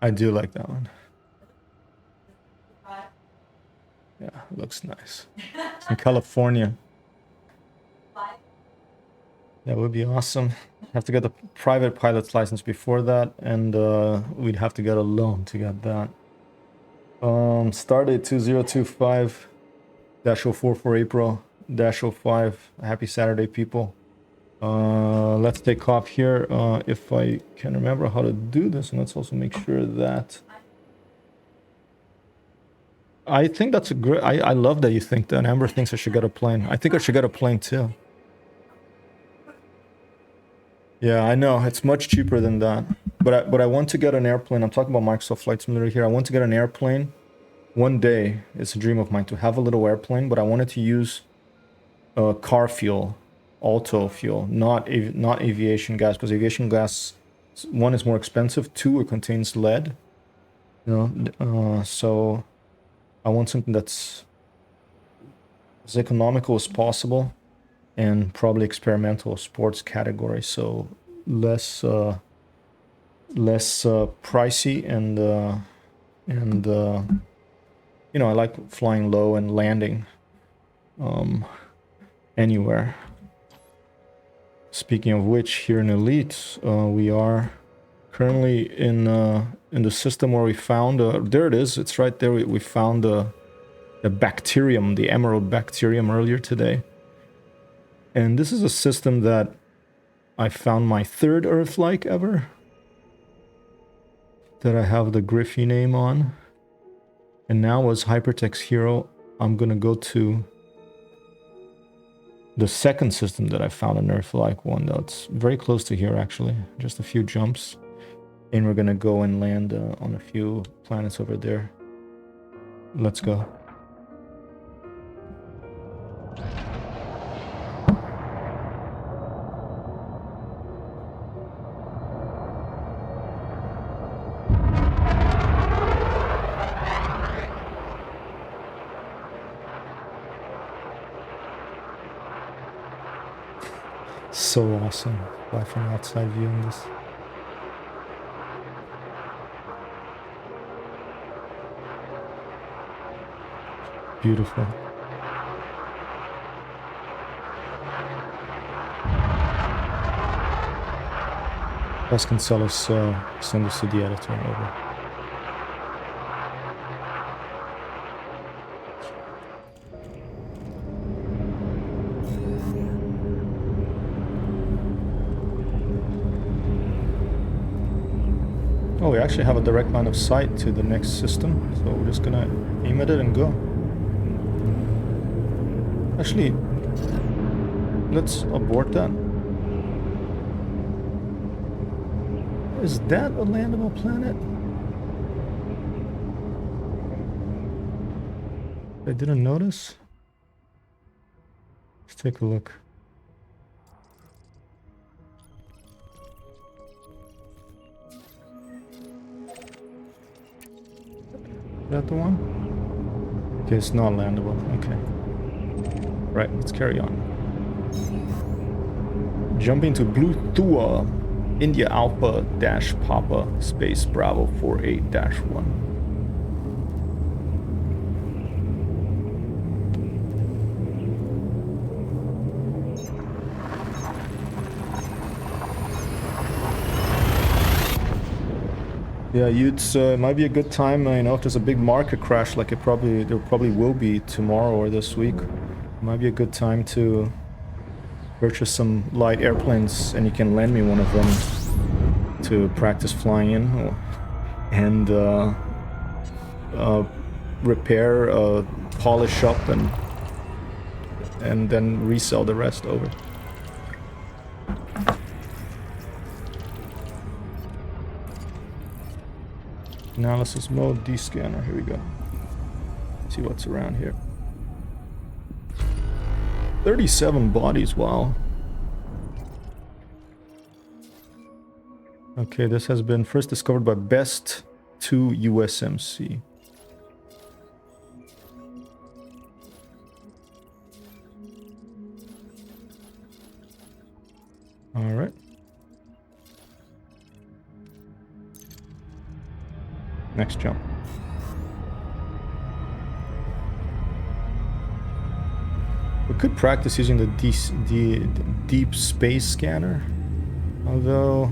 I do like that one. Yeah, looks nice. It's in California. That would be awesome. Have to get the private pilot's license before that, and we'd have to get a loan to get that. Stardate 2025-04 for April -05. Happy Saturday, people. Let's take off here. If I can remember how to do this, and let's also make sure that. I think that's a great. I love that you think that. Amber thinks I should get a plane. I think I should get a plane too. Yeah, I know it's much cheaper than that. But I want to get an airplane. I'm talking about Microsoft Flight Simulator here. I want to get an airplane. One day, it's a dream of mine to have a little airplane, but I wanted to use car fuel, auto fuel, not aviation gas, because aviation gas, one, is more expensive. Two, it contains lead. So I want something that's as economical as possible, and probably experimental sports category, so less pricey, and you know, I like flying low and landing anywhere. Speaking of which, here in Elite, we are currently in the system where we found there it is. It's right there. We found the bacterium, the emerald bacterium, earlier today. And this is a system that I found my third Earthlike ever, that I have the Griffey name on. And now, as HyperTextHero, I'm gonna go to the second system that I found, an Earthlike one that's very close to here, actually, just a few jumps. And we're gonna go and land on a few planets over there. Let's go. So awesome. Fly from outside viewing this. Beautiful. Vasconcelos send this to the editor. Over. Oh, we actually have a direct line of sight to the next system, so we're just gonna aim at it and go. Actually, let's abort that. Is that a landable planet? I didn't notice. Let's take a look. Is that the one? Okay, it's not landable. Okay. Right, let's carry on. Jumping to Blue Thua, India Alpha dash Papa Space Bravo 48-1. Yeah, it might be a good time, you know, if there's a big market crash, like there probably will be tomorrow or this week. It might be a good time to purchase some light airplanes, and you can lend me one of them to practice flying in, and repair, polish up, and then resell the rest over. Analysis mode, D-scanner, here we go. See what's around here. 37 bodies, wow. Okay, this has been first discovered by Best 2 USMC. Alright. Next jump. We could practice using the deep space scanner. Although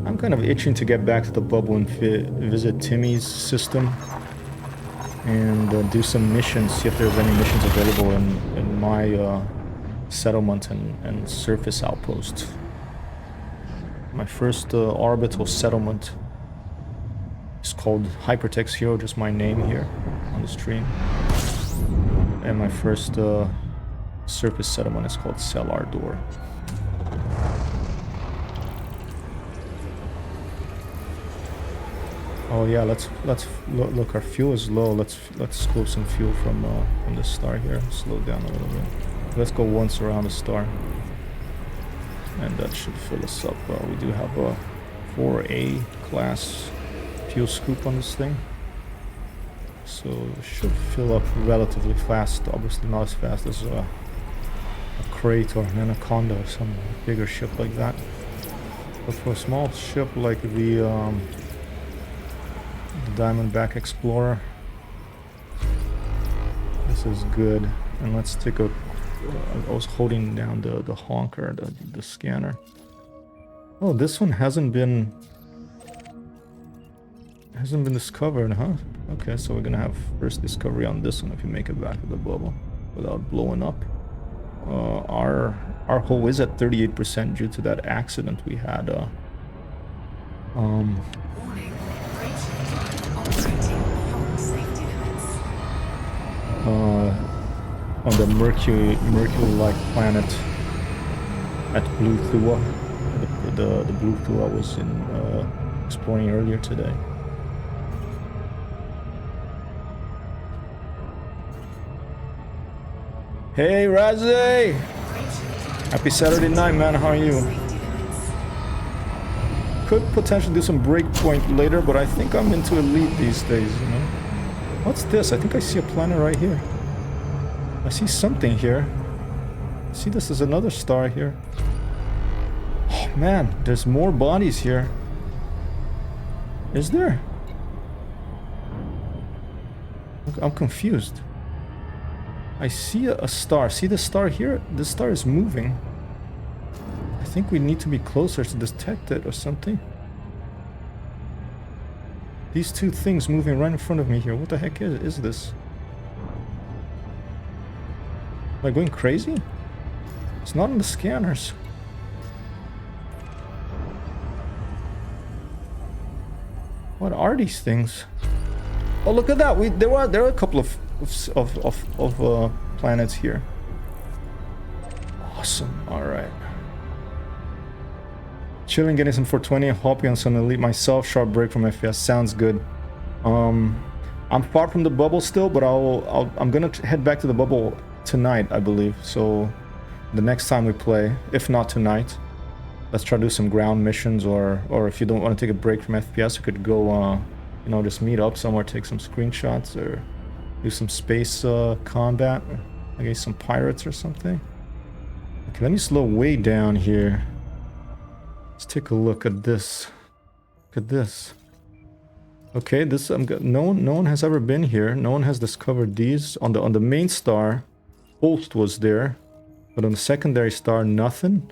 I'm kind of itching to get back to the bubble and visit Timmy's system and do some missions, see if there's any missions available in my settlement and surface outpost. My first orbital settlement is called HyperTextHero, just my name here on the stream. And my first surface settlement is called Cellar-Door. Oh yeah, let's look. Our fuel is low. Let's scoop some fuel from the star here. Slow down a little bit. Let's go once around the star, and that should fill us up. We do have a 4A class fuel scoop on this thing, so it should fill up relatively fast. Obviously not as fast as a crate or an anaconda or some bigger ship like that, but for a small ship like the Diamondback Explorer, this is good. And let's take a I was holding down the honker, the scanner. Oh, this one hasn't been discovered, huh? Okay, so we're gonna have first discovery on this one if you make it back to the bubble without blowing up. Our hull is at 38% due to that accident we had. On the Mercury-like planet at Blue Thua. The Blue Thua was in exploring earlier today. Hey Razzie! Happy Saturday night, man. How are you? Could potentially do some breakpoint later, but I think I'm into Elite these days, you know? What's this? I think I see a planet right here. I see something here. See, this is another star here. Oh man, there's more bodies here. Is there? I'm confused. I see a star. See the star here? The star is moving. I think we need to be closer to detect it or something. These two things moving right in front of me here. What the heck is this? Am I going crazy? It's not on the scanners. What are these things? Oh, look at that! There are a couple of planets here. Awesome. All right. Chilling, getting some 420, hopping on some Elite myself. Sharp break from FPS. Sounds good. I'm far from the bubble still, but I'm gonna head back to the bubble tonight, I believe. So the next time we play, if not tonight, let's try to do some ground missions, or if you don't want to take a break from FPS, you could go, you know, just meet up somewhere, take some screenshots, or do some space combat, against some pirates or something. Okay, let me slow way down here. Let's take a look at this. Look at this. Okay, this no one has ever been here. No one has discovered these. On the main star, Host was there, but on the secondary star, nothing.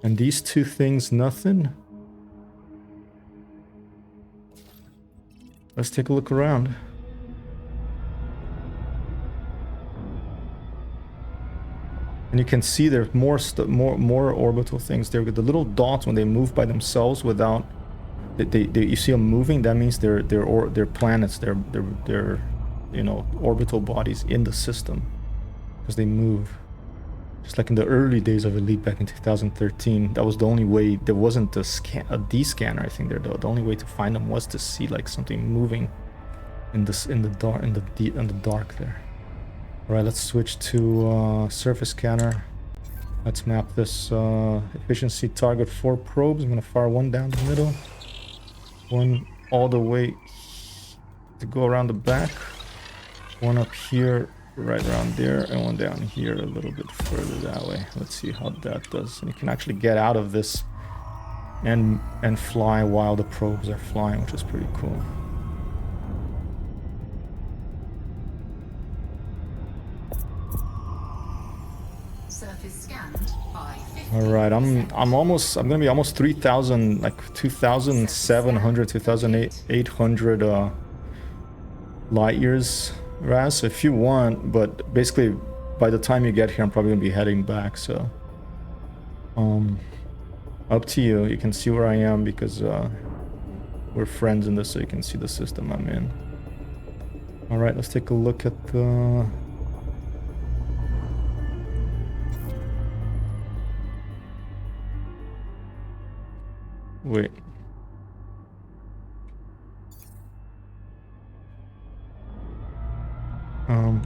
And these two things, nothing. Let's take a look around. And you can see there's more orbital things there. The little dots, when they move by themselves without, you see them moving. That means they're planets. They're you know, orbital bodies in the system, because they move. Just like in the early days of Elite back in 2013, that was the only way. There wasn't a D-scanner. I think the only way to find them was to see like something moving in the dark there. All right, let's switch to surface scanner. Let's map this efficiency target 4 probes. I'm gonna fire one down the middle, one all the way to go around the back, one up here right around there, and one down here a little bit further that way. Let's see how that does. And you can actually get out of this and fly while the probes are flying, which is pretty cool. All right, I'm gonna be almost 3,000, like 2,700, 2,800 light years, Raz, if you want. But basically, by the time you get here, I'm probably gonna be heading back. So, up to you. You can see where I am because we're friends in this, so you can see the system I'm in. All right, let's take a look at the. Wait.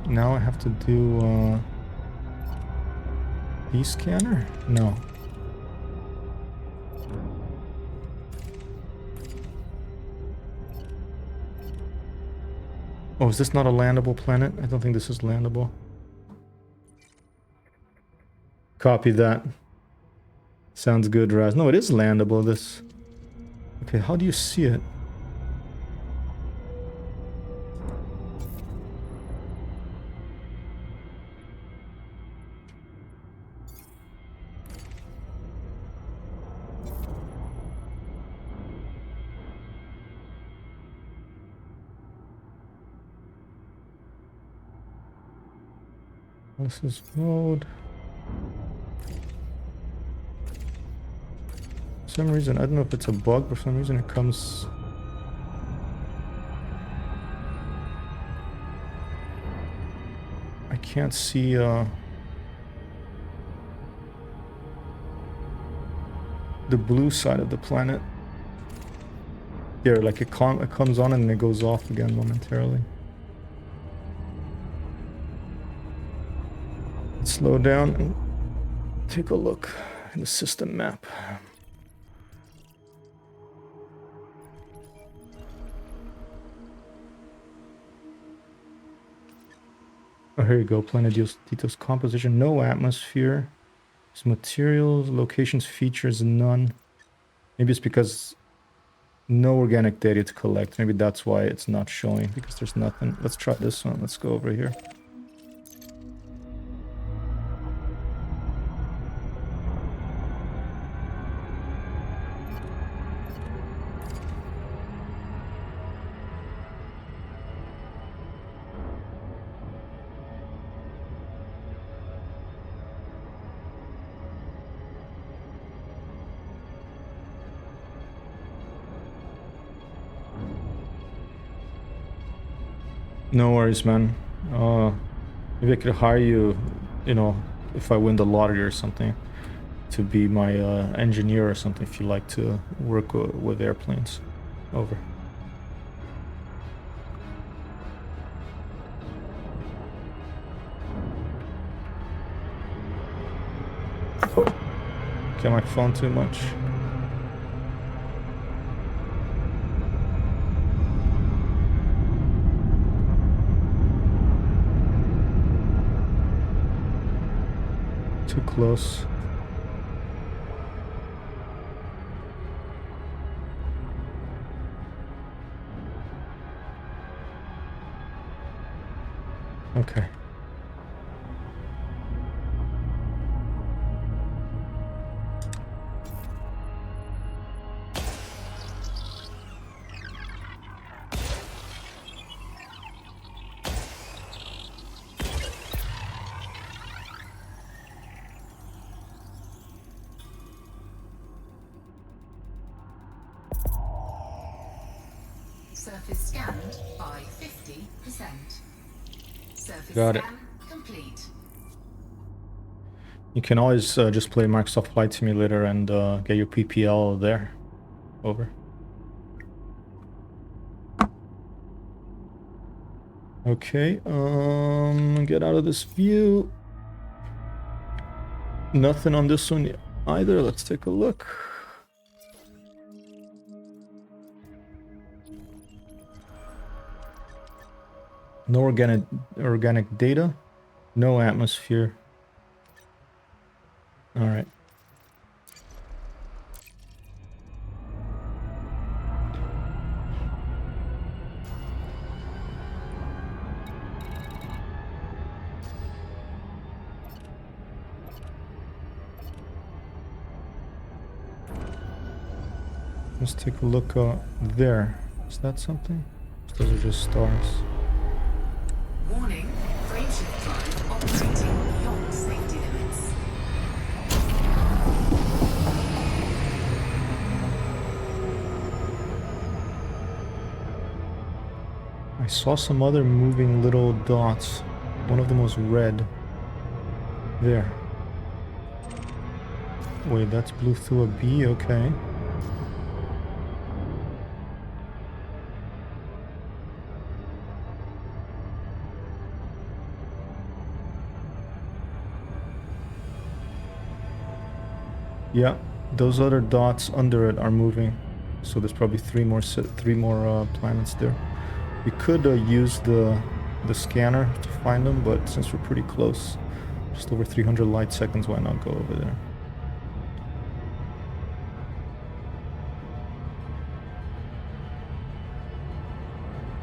Now I have to do E-scanner? No. Oh, is this not a landable planet? I don't think this is landable. Copy that. Sounds good, Raz. No, it is landable, this. Okay, how do you see it? This is mode. For some reason, I don't know if it's a bug, but for some reason it comes... I can't see the blue side of the planet. Here, like it comes on and then it goes off again momentarily. Let's slow down and take a look in the system map. Oh, here you go. Planet details composition, no atmosphere. There's materials, locations, features, none. Maybe it's because no organic data to collect. Maybe that's why it's not showing, because there's nothing. Let's try this one. Let's go over here. No worries, man. Maybe I could hire you, you know, if I win the lottery or something, to be my engineer or something, if you like to work with airplanes. Over. Oh. Get my phone too much. Too close. Okay. Surface scanned by 50%. Surface Got it. scan complete. You can always just play Microsoft Flight Simulator and get your PPL there. Over. Okay, get out of this view. Nothing on this one either. Let's take a look. No organic data. No atmosphere. All right. Let's take a look there. Is that something? Those are just stars. Warning, frameshift drive operating beyond safety limits. I saw some other moving little dots. One of them was red. There. Wait, that's blew through a bee? Okay. Yeah, those other dots under it are moving. So there's probably three more planets there. We could use the scanner to find them, but since we're pretty close, just over 300 light seconds, why not go over there?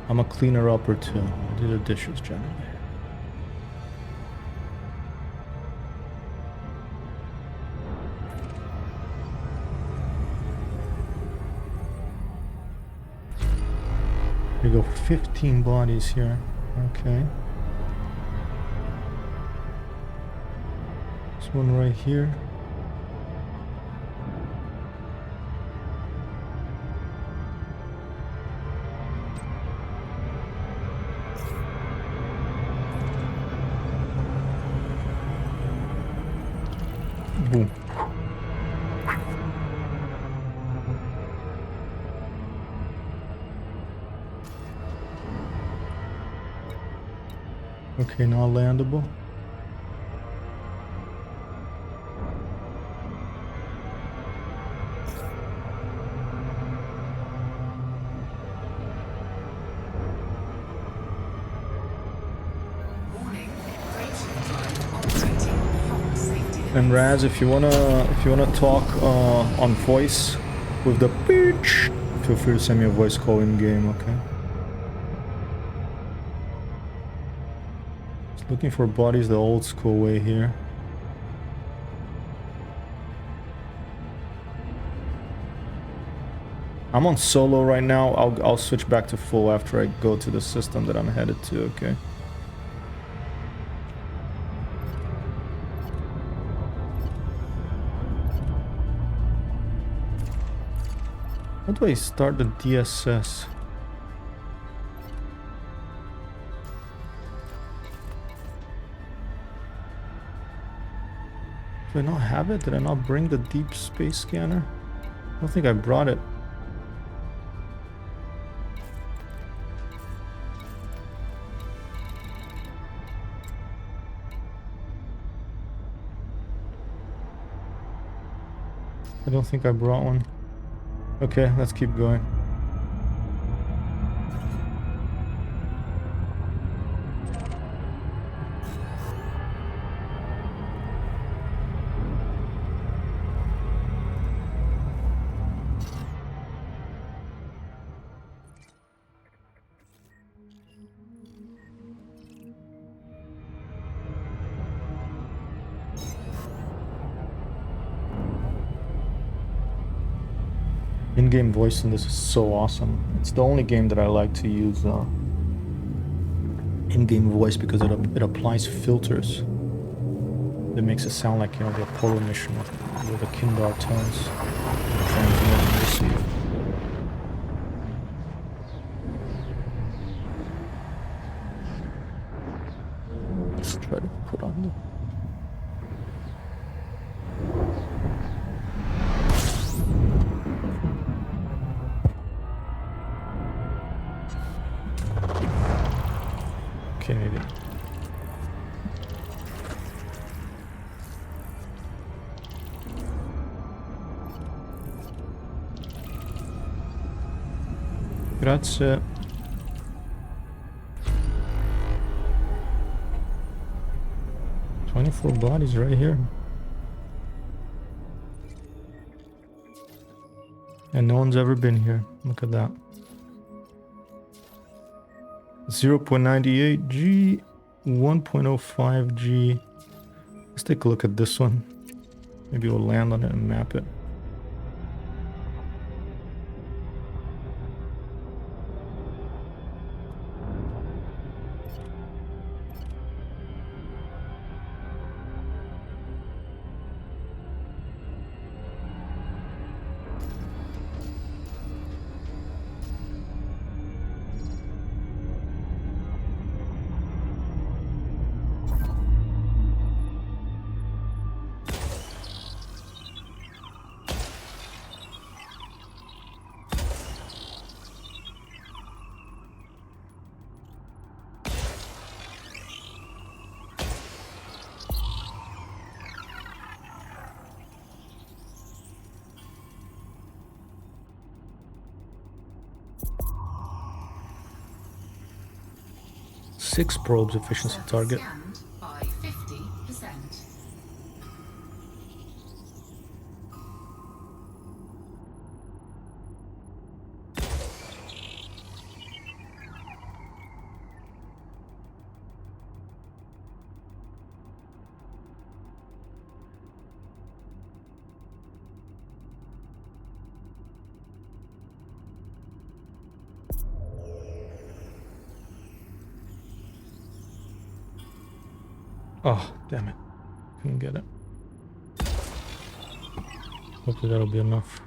I'm a cleaner upper too. I do the dishes generally. We go 15 bodies here. Okay. This one right here. Boom. Okay, now landable. Warning, frameshift drive operating beyond safety limits. And Raz, if you wanna talk on voice with the bitch, feel free to send me a voice call in game, okay? Just looking for bodies the old school way here. I'm on solo right now. I'll switch back to full after I go to the system that I'm headed to, okay? How do I start the DSS? Do I not have it? Did I not bring the deep space scanner? I don't think I brought it. I don't think I brought one. Okay, let's keep going. In-game voice in this is so awesome. It's the only game that I like to use in-game voice because it applies filters. It makes it sound like, you know, the Apollo mission with the Kindar tones. Transmit and receive. Let's try to put on the... Okay, maybe. Grazie. "24 bodies right here. And no one's ever been here. Look at that. 0.98 G, 1.05 G. Let's take a look at this one. Maybe we'll land on it and map it. 6 probes efficiency Surface target. scanned by 50%. Oh, damn it. Couldn't get it. Hopefully that'll be enough.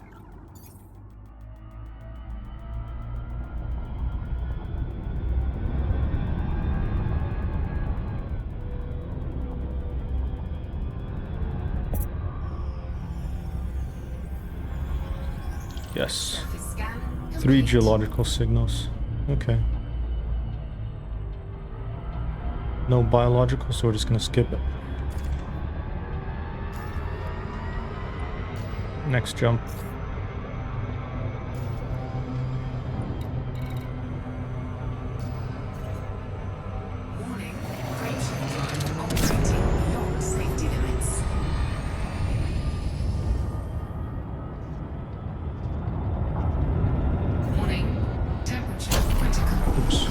Yes. Surface scan 3 complete. geological signals. Okay. No biological, so we're just gonna skip it. Next jump. Warning, great drive operating beyond safety limits. Warning, temperature critical. Oops.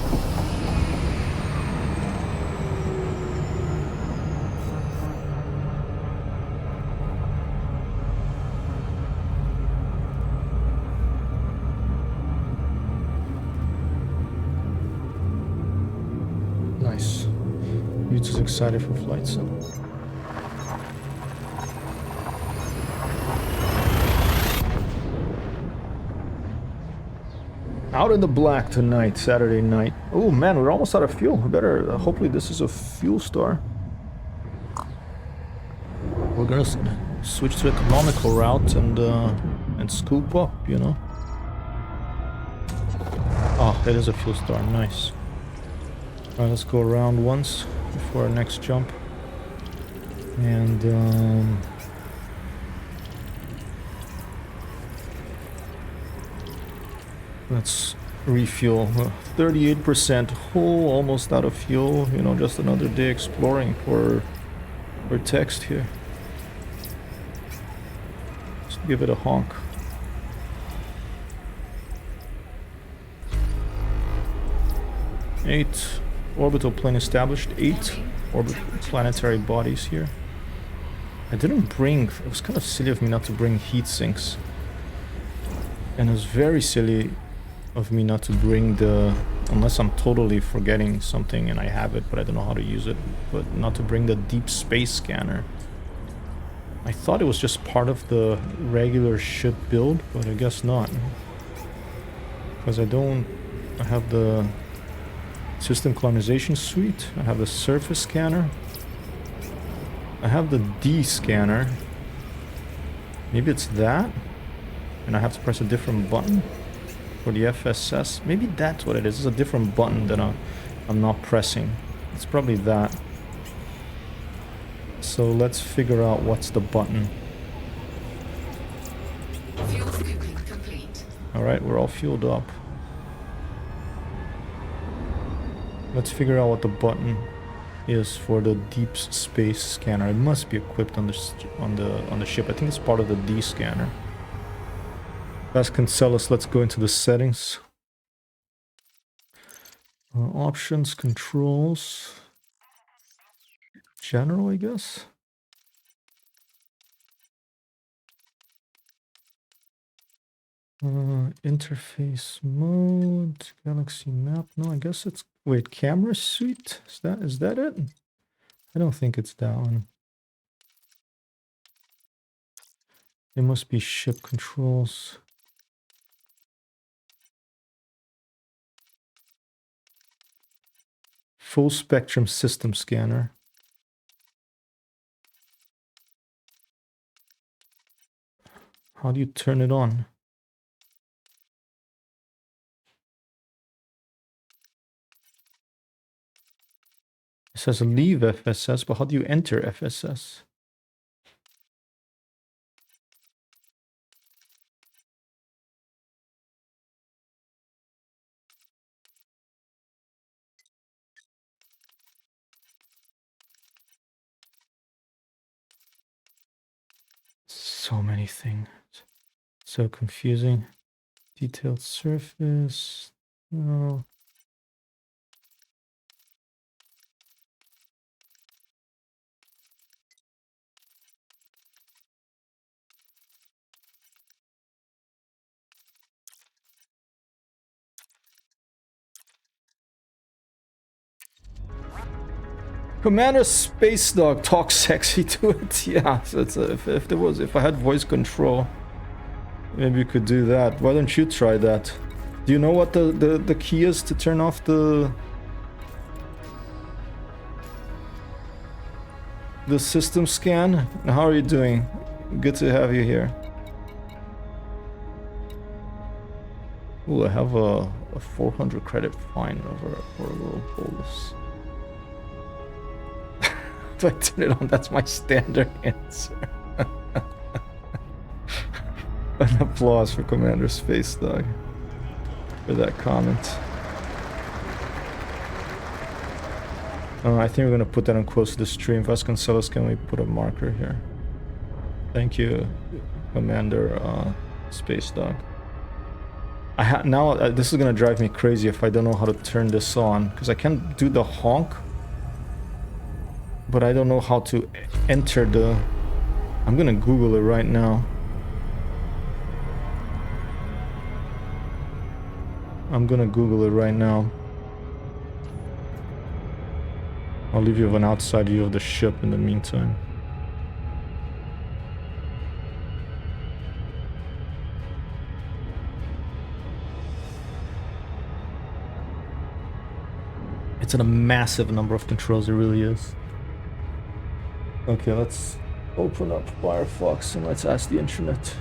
Nice. You're just excited for flight sim. Out in the black tonight, Saturday night. Oh man, we're almost out of fuel. We better, hopefully this is a fuel star. We're gonna switch to economical route and scoop up, you know. Oh, it is a fuel star, nice. Alright, let's go around once before our next jump. And let's refuel. 38% full, almost out of fuel. You know, just another day exploring for text here. Let's give it a honk. Eight orbital plane established. 8 orbital planetary bodies here. I didn't bring. It was kind of silly of me not to bring heat sinks. And it was very silly of me not to bring the, unless I'm totally forgetting something and I have it but I don't know how to use it, but not to bring the deep space scanner. I thought it was just part of the regular ship build, but I guess not, because I have the system colonization suite, I have the surface scanner, I have the D scanner. Maybe it's that, and I have to press a different button for the FSS. Maybe that's what it is. It's a different button that I'm not pressing. It's probably that. So let's figure out what's the button. Fuel scooping complete. Alright, we're all fueled up. Let's figure out what the button is for the deep space scanner. It must be equipped on the ship. I think it's part of the D scanner. Vasconcelos, let's go into the settings. Options, controls, general, I guess. Interface mode, galaxy map. No, I guess it's, wait, camera suite? Is that it? I don't think it's that one. It must be ship controls. Full spectrum system scanner. How do you turn it on? It says leave FSS, but how do you enter FSS? So many things. So confusing. Detailed surface. No. Commander Space Dog talks sexy to it. Yeah, so it's if I had voice control, maybe you could do that. Why don't you try that? Do you know what the key is to turn off the system scan? How are you doing? Good to have you here. Ooh, I have a 400 credit fine over for a little bonus. Do I turn it on? That's my standard answer. An applause for Commander Space Dog for that comment. I think we're gonna put that on close to the stream. Vasconcelos, can we put a marker here? Thank you, Commander Space Dog. Now this is gonna drive me crazy if I don't know how to turn this on, because I can do the honk, but I don't know how to enter the... I'm gonna Google it right now. I'm gonna Google it right now. I'll leave you with an outside view of the ship in the meantime. It's a massive number of controls, it really is. Okay, let's open up Firefox and let's ask the internet.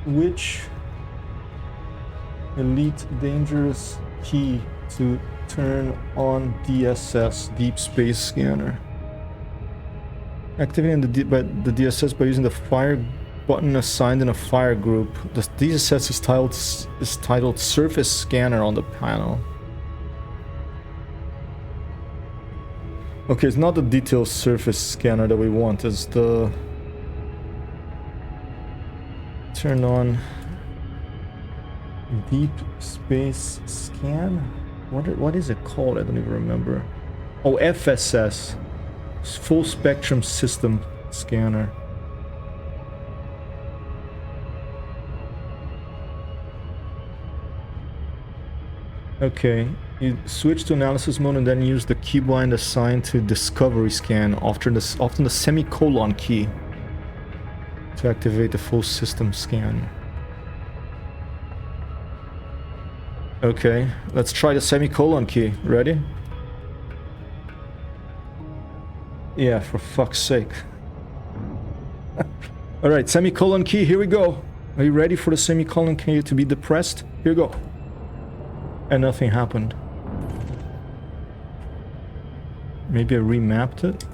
Which elite dangerous key to turn on DSS, Deep Space Scanner? Activating the DSS by using the fire button assigned in a fire group. The DSS is titled Surface Scanner on the panel. Okay, it's not the detailed surface scanner that we want, it's the... Turn on Deep Space Scan? What is it called? I don't even remember. Oh, FSS. Full Spectrum System Scanner. Okay, you switch to analysis mode and then use the keybind assigned to discovery scan, often the semicolon key, to activate the full system scan. Okay, let's try the semicolon key. Ready? Yeah, for fuck's sake. Alright, semicolon key, here we go. Are you ready for the semicolon key to be depressed? Here we go. And nothing happened. Maybe I remapped it?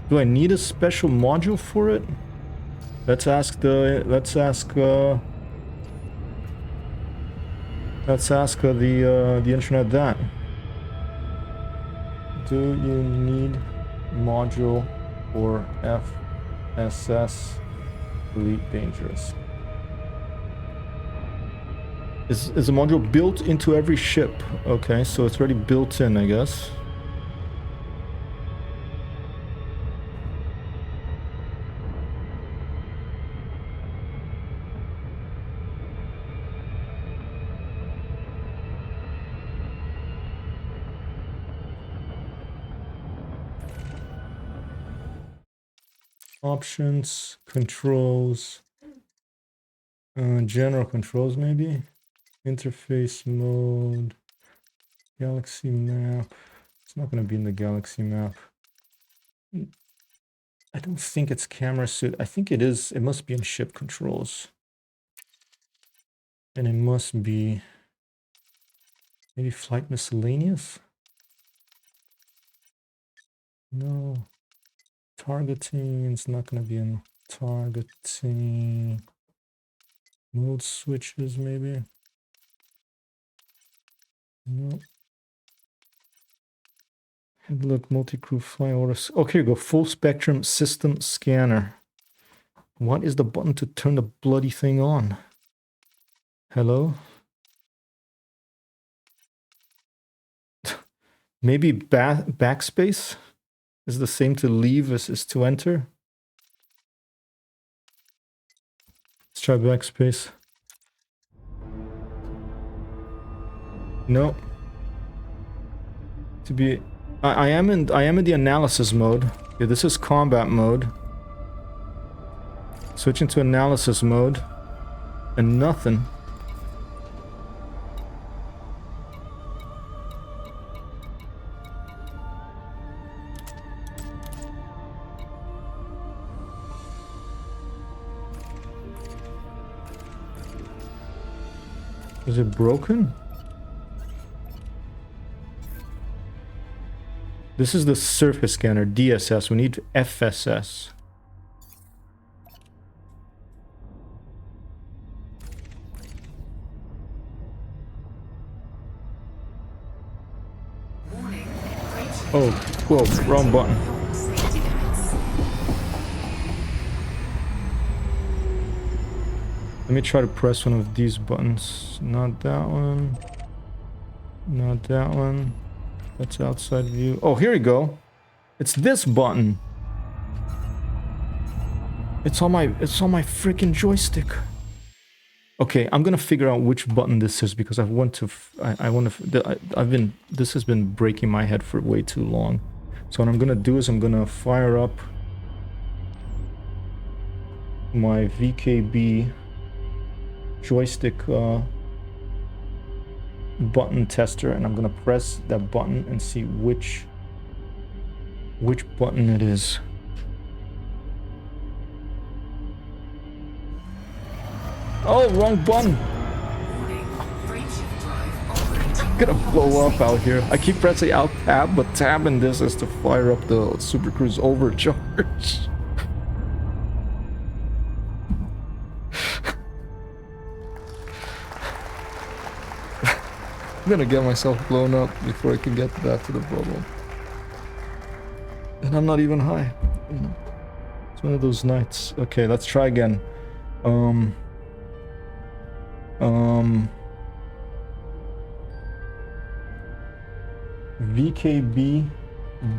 Do I need a special module for it? Let's ask the internet that. Do you need module for FSS Elite Dangerous? Is a module built into every ship? Okay, so it's already built in, I guess. Options, controls, general controls maybe, interface mode, galaxy map. It's not going to be in the galaxy map. I don't think it's camera suit. I think it is. It must be in ship controls. And it must be maybe flight miscellaneous. No. Targeting, it's not going to be in targeting. Mode switches, maybe. No. Look, multi-crew fly orders. Okay, here you go. Full spectrum system scanner. What is the button to turn the bloody thing on? Hello? Maybe backspace is the same to leave as is to enter. Let's try backspace. No. To be, I am in the analysis mode. Yeah, this is combat mode. Switching to analysis mode, and nothing. Is it broken? This is the surface scanner, DSS. We need FSS. Warning. Oh, whoa, wrong button. Safety limits. Let me try to press one of these buttons. Not that one. Not that one. That's outside view. Oh, here we go. It's this button. It's on my freaking joystick. Okay, I'm gonna figure out which button this is because I want to. This has been breaking my head for way too long. So what I'm gonna do is I'm gonna fire up my VKB joystick button tester, and I'm gonna press that button and see which button it is. Oh, wrong button. Warning. Frameshift drive operating. I'm gonna blow up out here. I keep pressing Alt Tab, but Tab in this is to fire up the Super Cruise overcharge. I'm gonna get myself blown up before I can get back to the bubble. And I'm not even high, you know. It's one of those nights. Okay, let's try again. VKB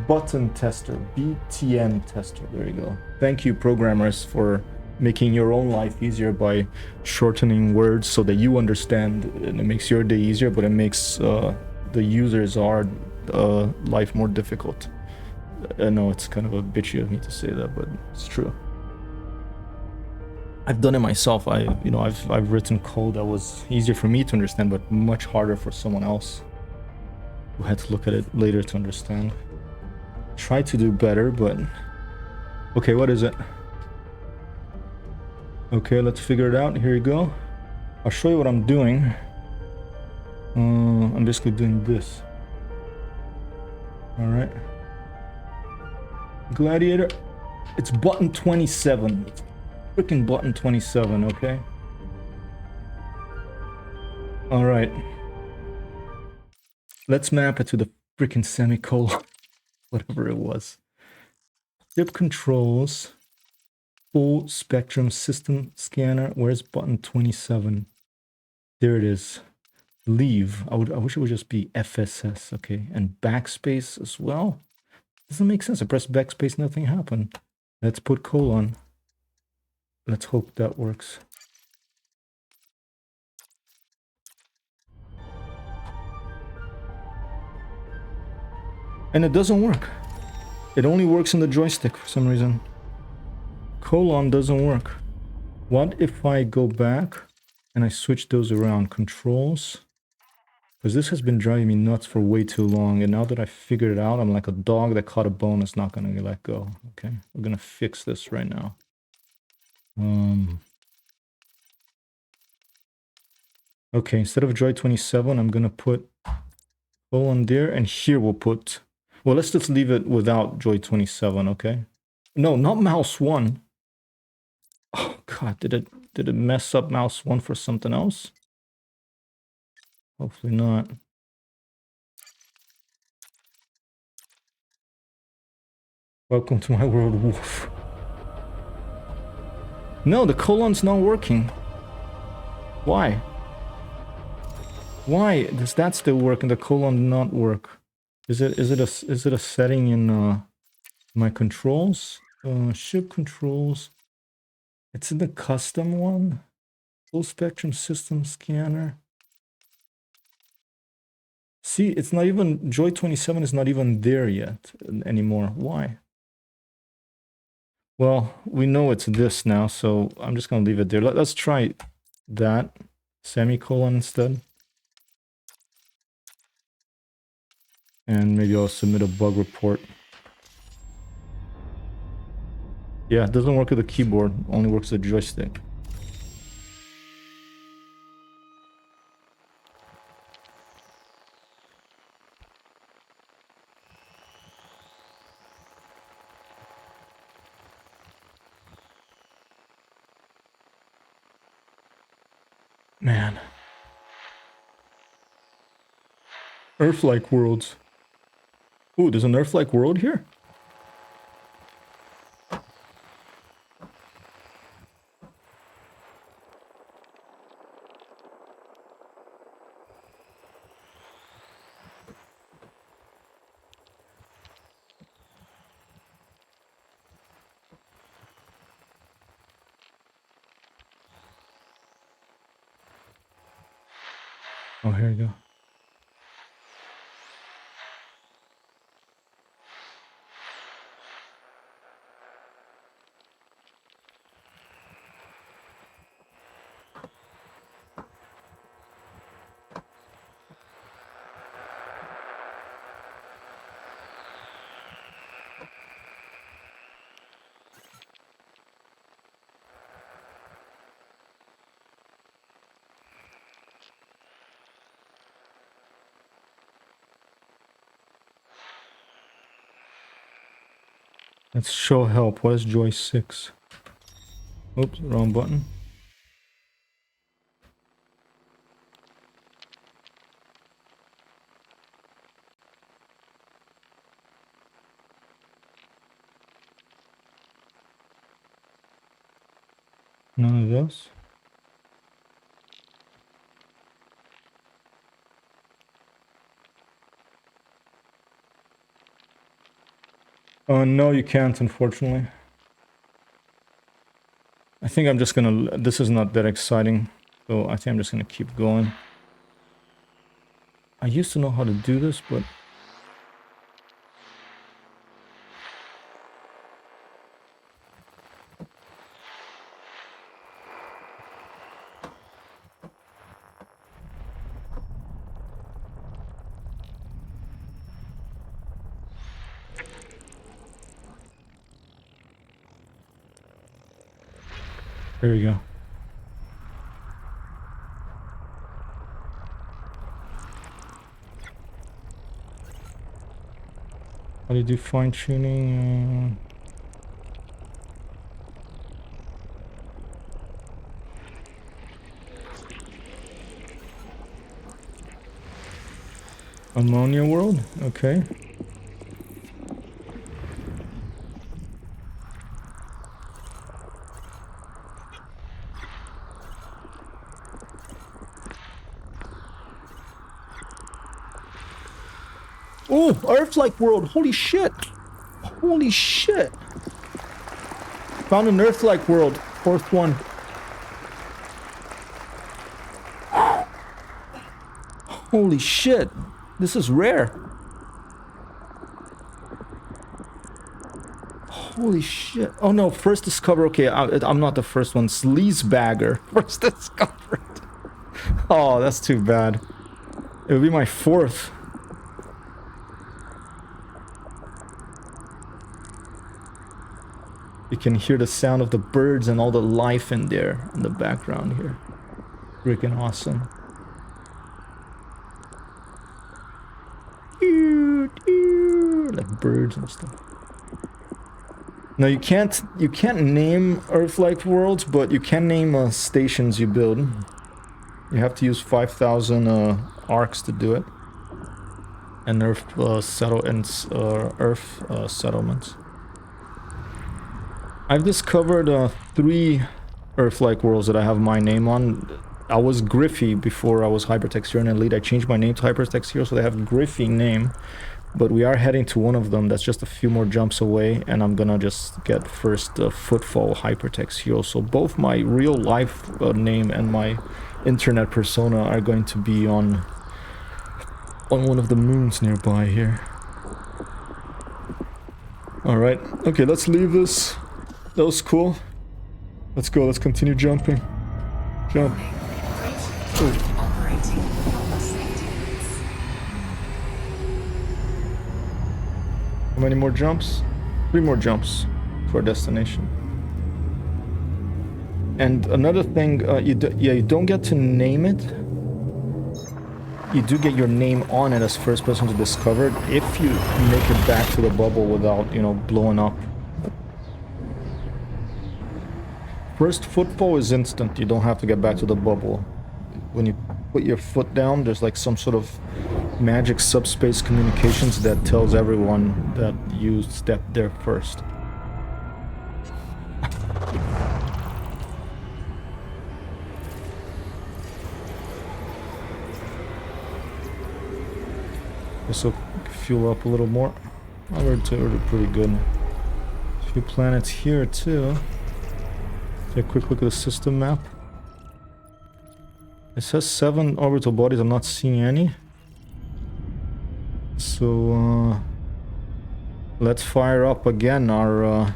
button tester, BTM tester. There you go. Thank you, programmers, for making your own life easier by shortening words so that you understand, and it makes your day easier, but it makes the users' life more difficult. I know it's kind of a bitchy of me to say that, but it's true. I've done it myself. I've written code that was easier for me to understand, but much harder for someone else who had to look at it later to understand. Try to do better, but okay, what is it? Okay, let's figure it out. Here you go. I'll show you what I'm doing. I'm basically doing this. All right. Gladiator. It's button 27. It's freaking button 27, okay? All right. Let's map it to the freaking semicolon. Whatever it was. Zip controls. Full spectrum system scanner. Where's button 27? There it is. Leave. I wish it would just be FSS, okay? And backspace as well. Doesn't make sense. I press backspace, nothing happened. Let's put colon. Let's hope that works. And it doesn't work. It only works in the joystick for some reason. Colon doesn't work. What if I go back and I switch those around? Controls. Because this has been driving me nuts for way too long. And now that I figured it out, I'm like a dog that caught a bone that's not going to let go. Okay, we're going to fix this right now. Okay, instead of Joy 27, I'm going to put colon there. And here we'll put... Well, let's just leave it without Joy 27, okay? No, not mouse 1. Oh god, did it mess up mouse 1 for something else? Hopefully not. Welcome to my world, Wolf. No, the colon's not working. Why? Why does that still work and the colon not work? Is it a setting in my controls? Ship controls. It's in the custom one. Full spectrum system scanner. See, it's not even Joy 27 is not even there yet anymore. Why? Well, we know it's this now, so I'm just gonna leave it there. Let's try that semicolon instead. And maybe I'll submit a bug report. Yeah, it doesn't work with the keyboard, only works with the joystick. Man. Earth-like worlds. Ooh, there's an Earth-like world here? Oh, here you go. Let's show help. What is Joy 6? Oops, wrong button. None of those. No, you can't, unfortunately. I think I'm just gonna... This is not that exciting, so I think I'm just gonna keep going. I used to know how to do this, but... There we go. How do you do fine-tuning? Ammonia world? Okay. Oh, Earth-like world. Holy shit. Holy shit. Found an Earth-like world. Fourth one. Holy shit. This is rare. Holy shit. Oh no, first discover. Okay, I'm not the first one. Sleazebagger. First discovered. Oh, that's too bad. It would be my fourth. You can hear the sound of the birds and all the life in there in the background here. Freaking awesome. Like birds and stuff. No, you can't name Earth-like worlds, but you can name stations you build. You have to use 5,000 arcs to do it. And Earth settlements. I've discovered 3 Earth-like worlds that I have my name on. I was Griffy before I was HyperTextHero and Elite. I changed my name to HyperTextHero, so they have Griffy name. But we are heading to one of them that's just a few more jumps away, and I'm gonna just get first Footfall HyperTextHero. So both my real life name and my internet persona are going to be on one of the moons nearby here. Alright, okay, let's leave this. That was cool. Let's go, let's continue jumping. Jump. Oh. Operating normal settings. How many more jumps? 3 more jumps to our destination. And another thing, you don't get to name it. You do get your name on it as first person to discover it if you make it back to the bubble without, you know, blowing up. First footfall is instant. You don't have to get back to the bubble. When you put your foot down, there's like some sort of magic subspace communications that tells everyone that you stepped there first. This will fuel up a little more. Oh, we're pretty good. A few planets here too. Take a quick look at the system map. It says 7 orbital bodies. I'm not seeing any. So let's fire up again our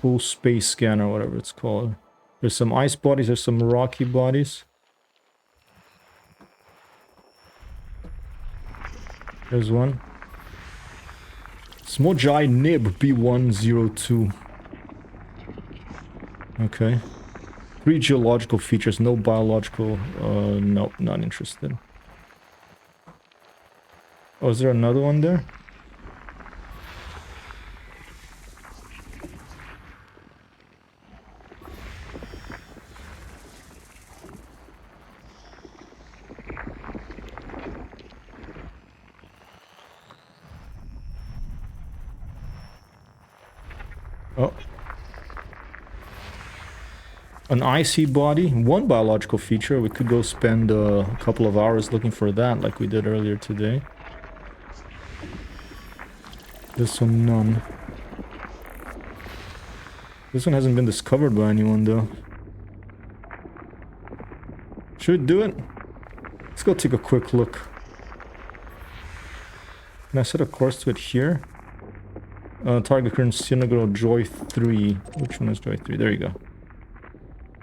full space scanner, whatever it's called. There's some ice bodies. There's some rocky bodies. There's one. Smojai Nib B102. Okay. 3 geological features, no biological. Nope, not interested. Oh, is there another one there? Oh. An icy body, 1 biological feature. We could go spend a couple of hours looking for that like we did earlier today. This one, none. This one hasn't been discovered by anyone though. Should we do it? Let's go take a quick look. Can I set a course to it here? Target current Sinagro Joy 3. Which one is Joy 3? There you go.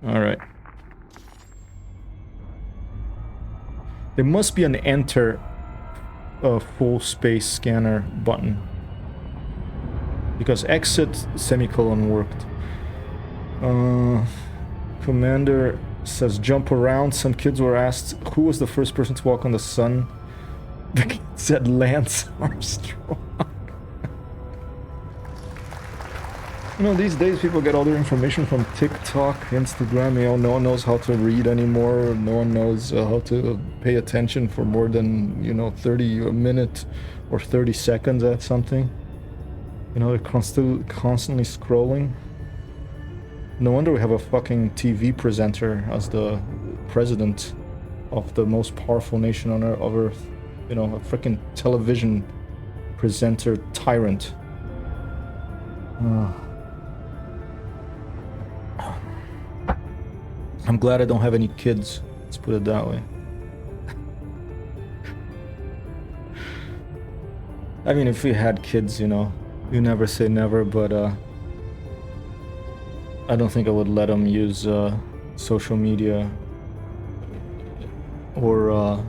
Alright. There must be an enter full space scanner button. Because exit semicolon worked. Commander says jump around. Some kids were asked who was the first person to walk on the sun. The kid said Lance Armstrong. You know, these days people get all their information from TikTok, Instagram. You know, no one knows how to read anymore. No one knows how to pay attention for more than, you know, 30 a minute or 30 seconds at something. You know, they're constantly scrolling. No wonder we have a fucking TV presenter as the president of the most powerful nation on Earth. You know, a freaking television presenter tyrant. I'm glad I don't have any kids. Let's put it that way. I mean, if we had kids, you know, you never say never, but I don't think I would let them use social media or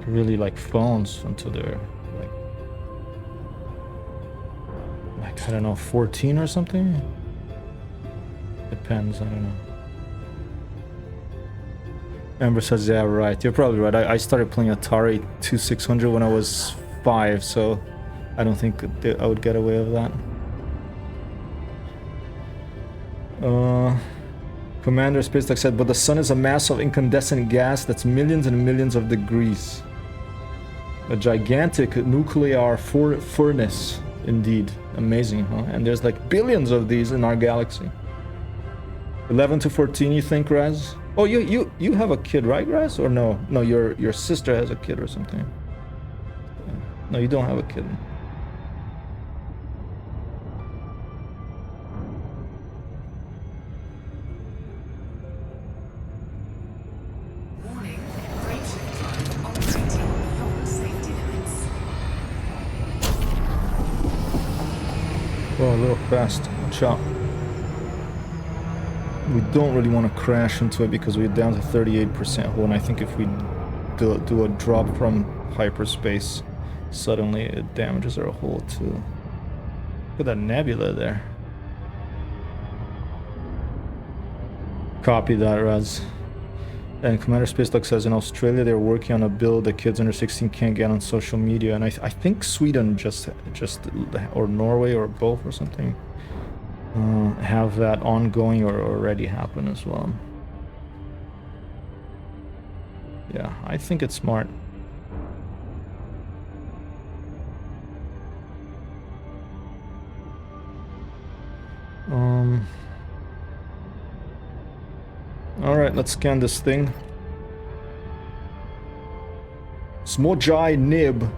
really like phones until they're like I don't know, 14 or something. Depends, I don't know. Amber says, yeah, right. You're probably right. I started playing Atari 2600 when I was 5, so I don't think I would get away with that. Commander Space Tech said, but the sun is a mass of incandescent gas that's millions and millions of degrees. A gigantic nuclear furnace, indeed. Amazing, huh? And there's like billions of these in our galaxy. 11 to 14, you think, Raz? Oh, you have a kid, right, Raz? Or no? No, your sister has a kid or something. No, you don't have a kid. Warning, breaching time operating beyond safety limits. Oh, a little fast. Watch out. We don't really want to crash into it because we're down to 38% hull, and I think if we do a drop from hyperspace, suddenly it damages our hull too. Look at that nebula there. Copy that, Raz. And Commander Spacelock says in Australia they're working on a bill that kids under 16 can't get on social media, and I think Sweden just or Norway or both or something have that ongoing or already happen as well. Yeah, I think it's smart. All right, let's scan this thing. Smojai Nib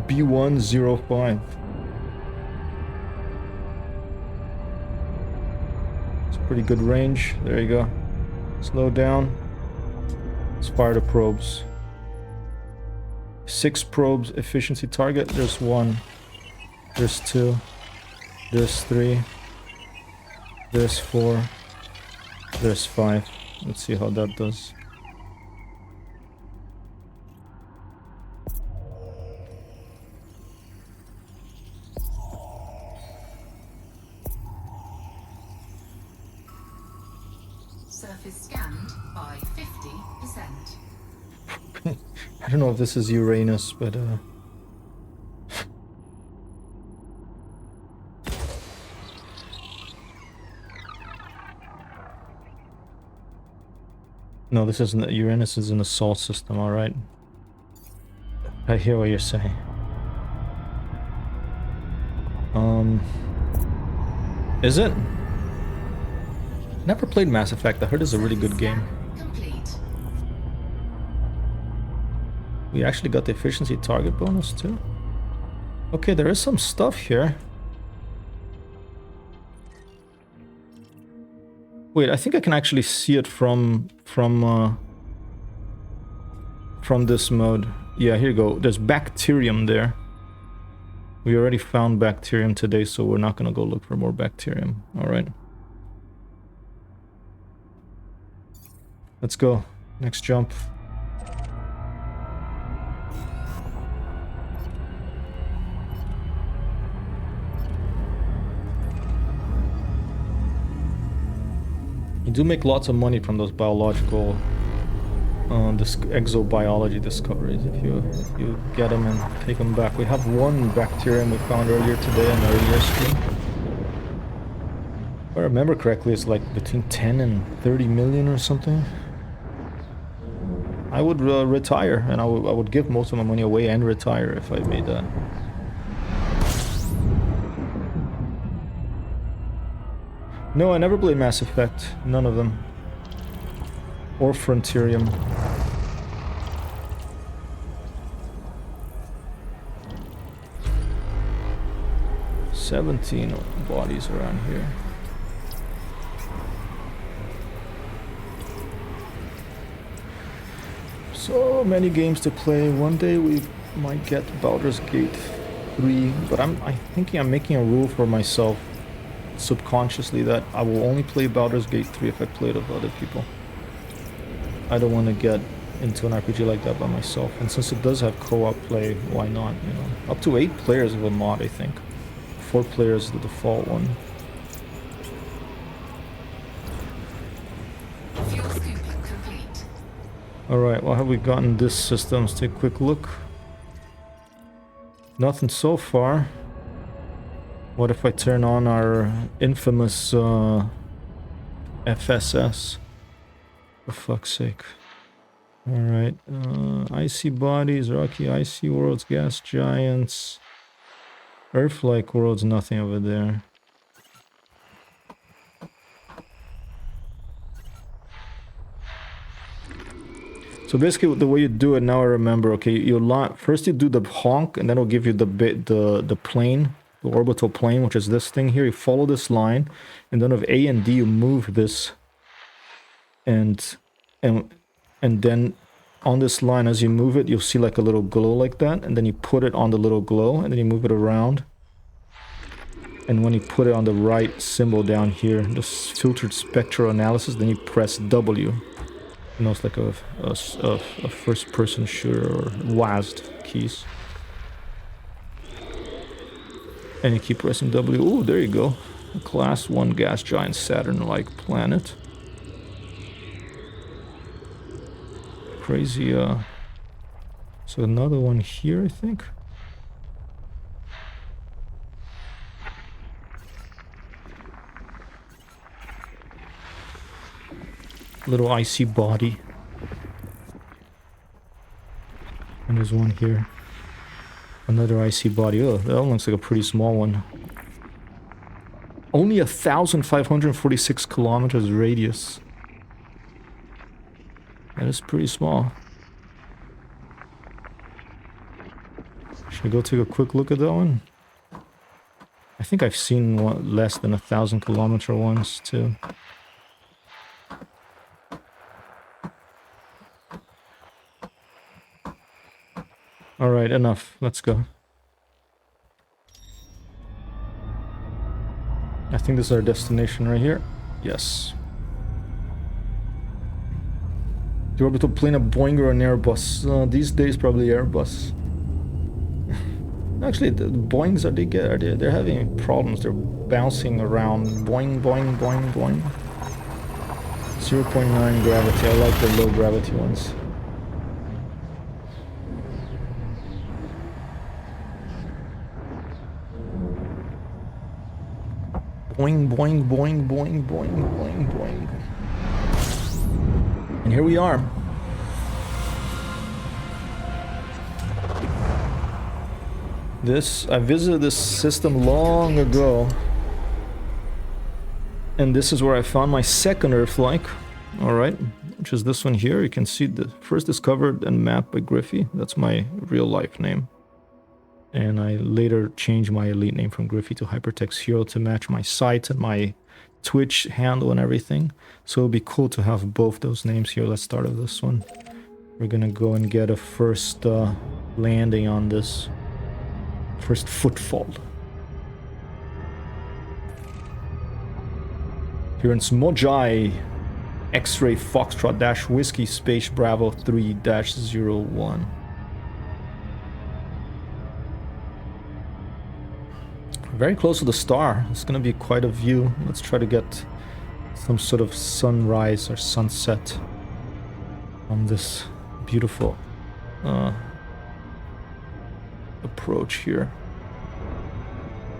B105. It's pretty good range. There you go. Slow down. Let's fire the probes. 6 probes efficiency target. There's 1. There's 2. There's 3. There's 4. There's 5. Let's see how that does. Surface scanned by 50%. I don't know if this is Uranus, but no, this isn't. Uranus is in the Sol system, alright. I hear what you're saying. Is it? Never played Mass Effect. I heard it's a really good game. Complete. We actually got the efficiency target bonus too. Okay, there is some stuff here. Wait, I think I can actually see it from this mode. Yeah, here you go. There's bacterium there. We already found bacterium today, so we're not gonna go look for more bacterium. All right. Let's go. Next jump. You do make lots of money from those biological, this exobiology discoveries if you get them and take them back. We have 1 bacterium we found earlier today in the earlier stream. If I remember correctly, it's like between 10 and 30 million or something. I would retire, and I would give most of my money away and retire if I made that. No, I never played Mass Effect. None of them. Or Frontierium. "17 bodies around here. So many games to play. One day we might get Baldur's Gate 3, but I'm thinking I'm making a rule for myself subconsciously that I will only play Baldur's Gate 3 if I play it with other people. I don't want to get into an RPG like that by myself, and since it does have co-op play, why not, you know? Up to 8 players with a mod, I think. 4 players is the default one. Fuel scooping complete. Alright, what have we got in this system? Let's take a quick look. Nothing so far. What if I turn on our infamous FSS? For fuck's sake. All right. Icy bodies, rocky icy worlds, gas giants, Earth-like worlds. Nothing over there. So basically, the way you do it now, I remember. Okay, first you do the honk, and then it'll give you the plane, the orbital plane, which is this thing here. You follow this line, and then with A and D, you move this, and and then on this line, as you move it, you'll see like a little glow like that, and then you put it on the little glow, and then you move it around. And when you put it on the right symbol down here, this filtered spectral analysis, then you press W. You know, it's like a first-person shooter or WASD keys. And you keep pressing W. Oh, there you go. A Class 1 gas giant Saturn-like planet. Crazy, So another one here, I think. Little icy body. And there's one here. Another icy body. Oh, that one looks like a pretty small one. Only 1,546 kilometers radius. That is pretty small. Should I go take a quick look at that one? I think I've seen one less than 1,000-kilometer ones too. Alright, enough. Let's go. I think this is our destination right here. Yes. The orbital plane, a Boeing or an Airbus? These days, probably Airbus. Actually, the Boeings, they're having problems. They're bouncing around. Boing, boing, boing, boing. 0.9 gravity. I like the low gravity ones. Boing, boing, boing, boing, boing, boing, boing. And here we are. I visited this system long ago. And this is where I found my second Earthlike. Alright, which is this one here. You can see the first discovered and mapped by Griffey. That's my real life name. And I later changed my elite name from Griffey to HyperTextHero to match my site and my Twitch handle and everything. So it'll be cool to have both those names here. Let's start with this one. We're gonna go and get a first landing on this. First footfall. Here in Smojai, X-Ray Foxtrot Dash Whiskey Space Bravo 3-01. Very close to the star. It's gonna be quite a view. Let's try to get some sort of sunrise or sunset on this beautiful approach here.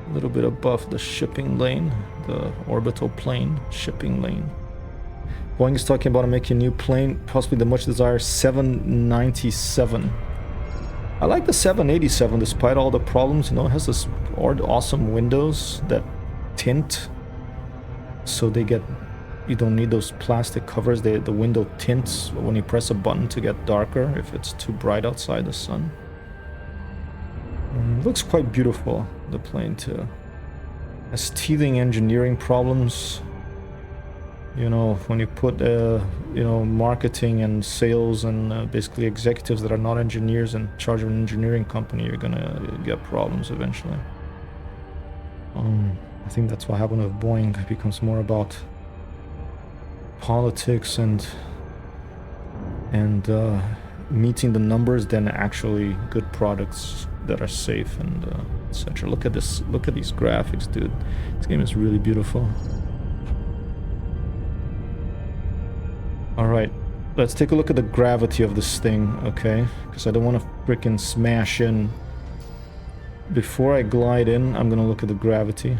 A little bit above the shipping lane, the orbital plane, shipping lane. Boeing is talking about making a new plane, possibly the much desired 797. I like the 787 despite all the problems. You know, it has this awesome windows that tint, so you don't need those plastic covers. The window tints when you press a button to get darker if it's too bright outside the sun. Looks quite beautiful, the plane too. Has teething engineering problems. You know, when you put, you know, marketing and sales and basically executives that are not engineers in charge of an engineering company, you're gonna get problems eventually. I think that's what happened with Boeing. It becomes more about politics and meeting the numbers than actually good products that are safe and etc. Look at this. Look at these graphics, dude. This game is really beautiful. Alright, let's take a look at the gravity of this thing, okay? Because I don't want to freaking smash in. Before I glide in, I'm gonna look at the gravity.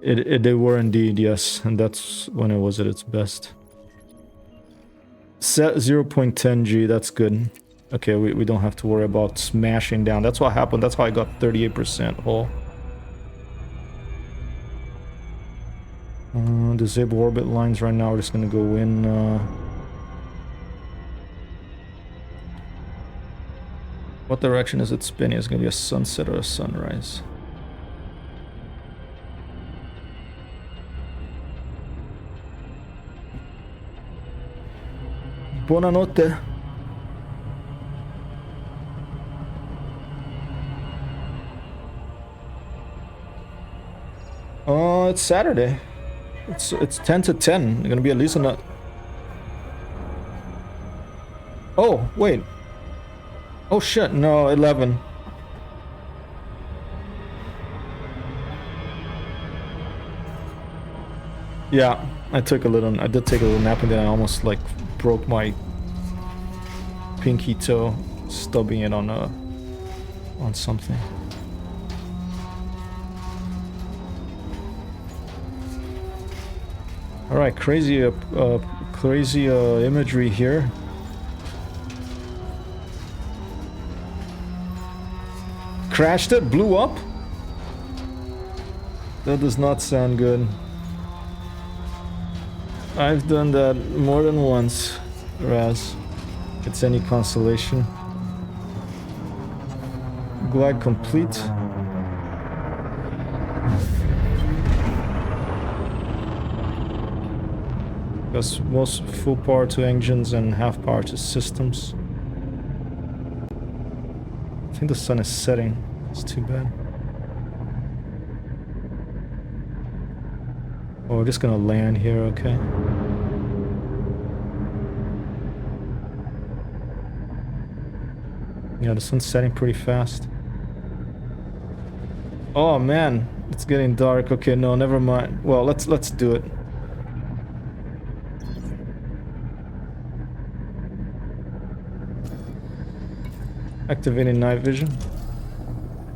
They were indeed, yes, and that's when it was at its best. Set 0.10 G, that's good. Okay, we don't have to worry about smashing down. That's what happened. That's how I got 38% hull. Disable orbit lines right now. We're just gonna go in. What direction is it spinning? It's gonna be a sunset or a sunrise. Buonanotte. It's Saturday. It's 10 to 10. They're gonna be at least on a... Oh, wait. Oh shit, no, 11. Yeah, I did take a little nap and then I almost like broke my pinky toe stubbing it on something. All right, crazy imagery here. Crashed it, blew up. That does not sound good. I've done that more than once, Raz. It's any consolation. Glide complete. Because most full power to engines and half power to systems. I think the sun is setting. It's too bad. Oh, we're just gonna land here, okay. Yeah, the sun's setting pretty fast. Oh man, it's getting dark. Okay, no, never mind. Well, let's do it. Activating night vision.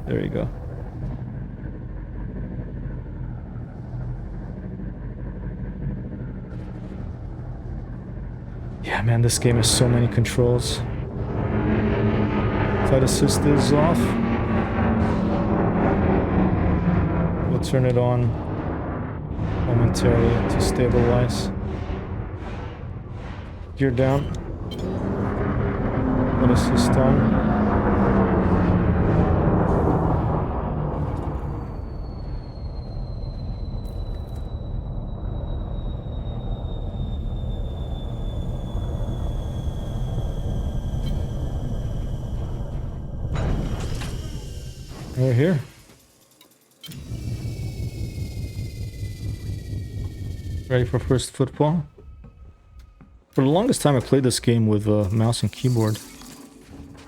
There you go. Yeah, man, this game has so many controls. Flight assist is off. We'll turn it on momentarily to stabilize. Gear down. Flight assist on. We're here. Ready for first football? For the longest time I played this game with mouse and keyboard.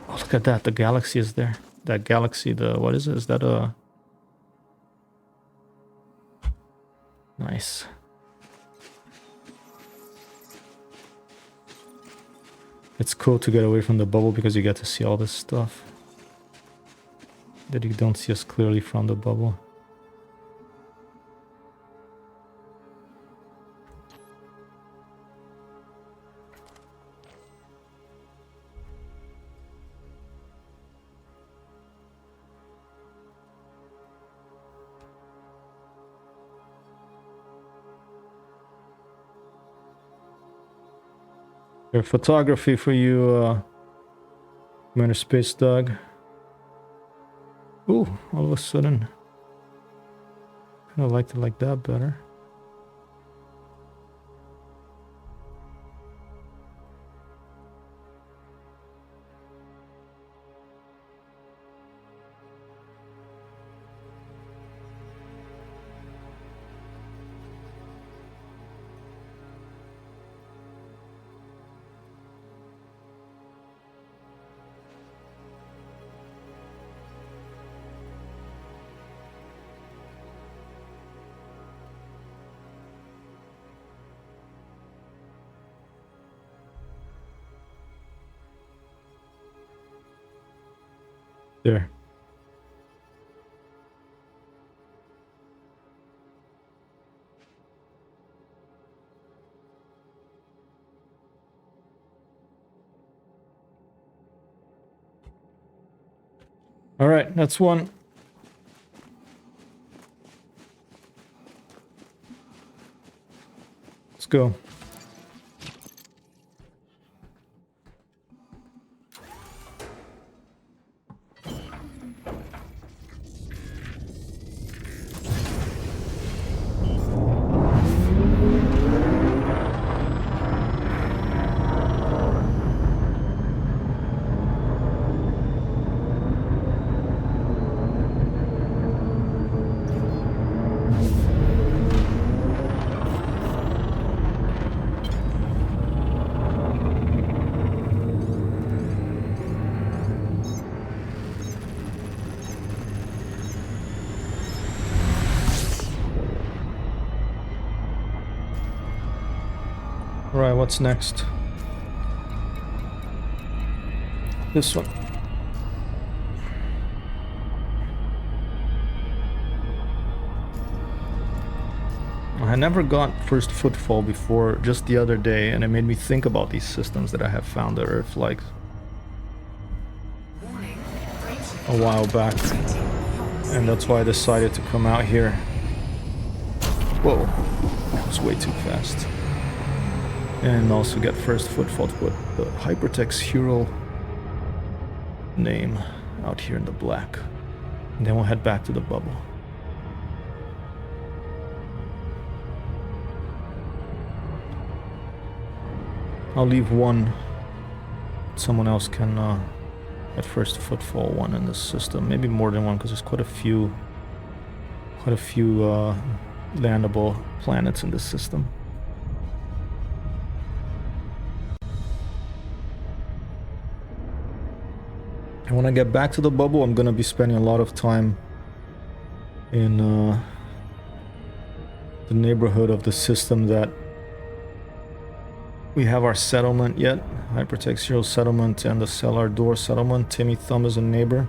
Oh, look at that. The galaxy is there. That galaxy, what is it? Is that a... Nice. It's cool to get away from the bubble because you get to see all this stuff that you don't see as clearly from the bubble. Your photography for you, Commander Space Dog. Ooh, all of a sudden, kind of liked it like that better. There. All right, that's one. Let's go. All right, what's next? This one. I never got first footfall before, just the other day, and it made me think about these systems that I have found at Earthlikes a while back, and that's why I decided to come out here. Whoa, that was way too fast. And also get first footfall to put the HyperTextHero name out here in the black, and then we'll head back to the bubble. I'll leave one. Someone else can at first footfall one in this system. Maybe more than one, because there's quite a few landable planets in this system. And when I get back to the bubble, I'm gonna be spending a lot of time in the neighborhood of the system that we have our settlement yet. HyperTextHero settlement and the Cellar Door settlement. Timmy Thumb is a neighbor.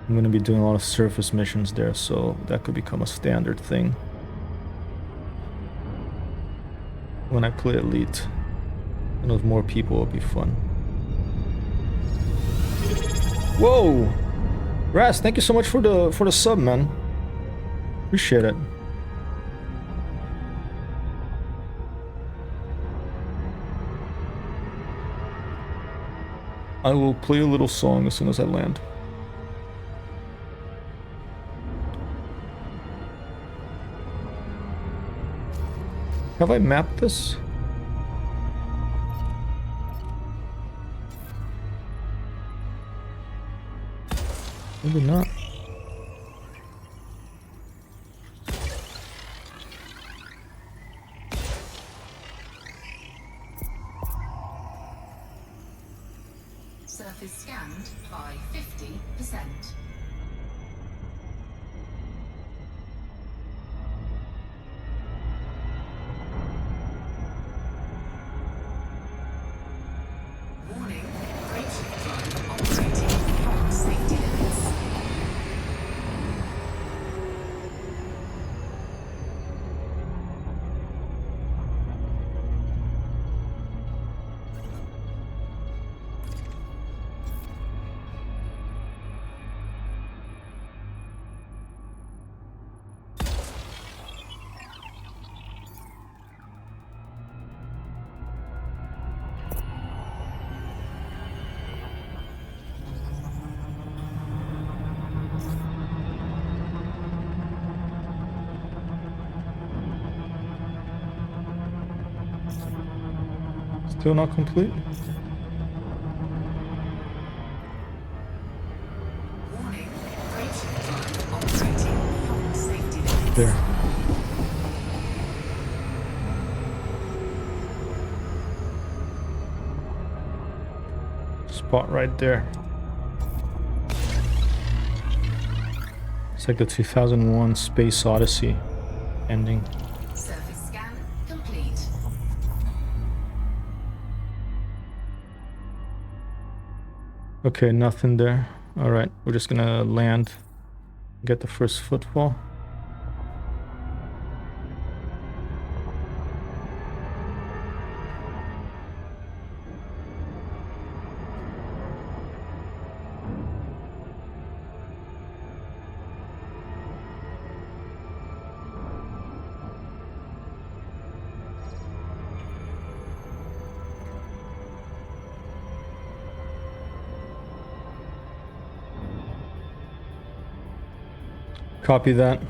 I'm going to be doing a lot of surface missions there, so that could become a standard thing when I play Elite. And with more people, it'll be fun. Whoa! Raz, thank you so much for the sub, man. Appreciate it. I will play a little song as soon as I land. Have I mapped this? Maybe not. Surface scanned by 50%. Warning, braking drone operating beyond safety limits. Still not complete? Warning, braking drone operating beyond safety limits. There. Spot right there. It's like the 2001 Space Odyssey ending. Surface scan complete. Okay, nothing there. Alright, we're just gonna land, get the first footfall. Copy that.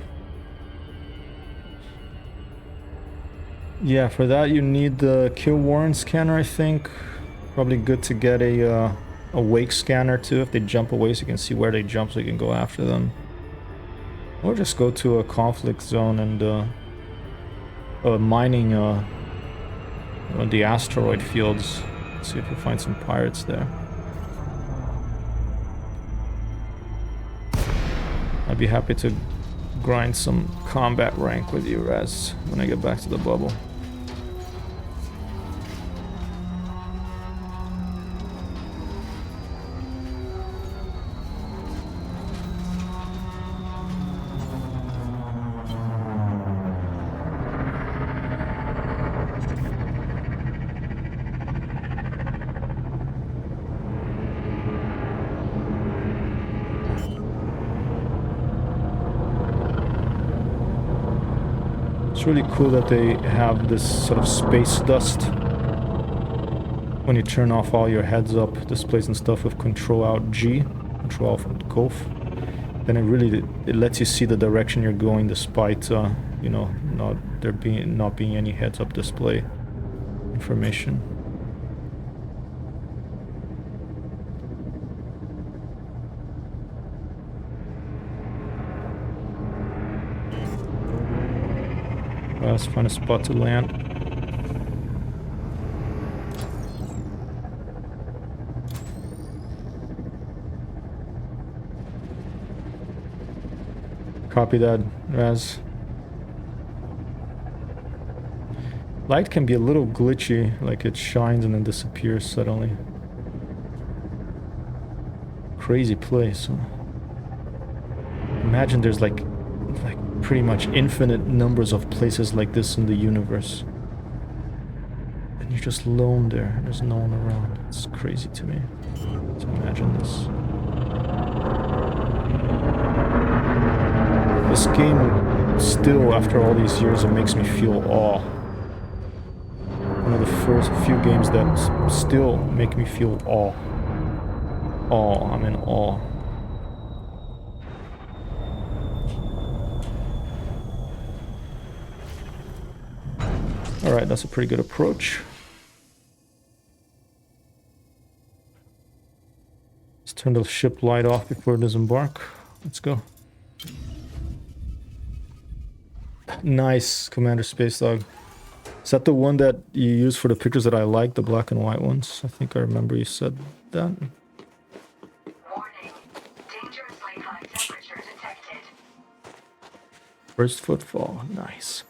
Yeah, for that you need the kill warrant scanner, I think. Probably good to get a wake scanner too, if they jump away, so you can see where they jump, so you can go after them. Or just go to a conflict zone and mining the asteroid fields. See if you find some pirates there. I'd be happy to grind some combat rank with you, Raz, when I get back to the bubble. It's really cool that they have this sort of space dust when you turn off all your heads-up displays and stuff with Control-Alt G, Control-Alt Conf. Then it lets you see the direction you're going, despite you know, not being any heads-up display information. Let's find a spot to land. Copy that, Raz. Light can be a little glitchy, like it shines and then disappears suddenly. Crazy place. Huh? Imagine there's like pretty much infinite numbers of places like this in the universe. And you're just alone there. There's no one around. It's crazy to me to imagine this. This game still, after all these years, it makes me feel awe. One of the first few games that still make me feel awe. Awe, I'm in awe. Alright, that's a pretty good approach. Let's turn the ship light off before it disembark. Let's go. Nice, Commander Space Dog. Is that the one that you use for the pictures that I like, the black and white ones? I think I remember you said that. Warning. Dangerously high temperature detected. First footfall, nice.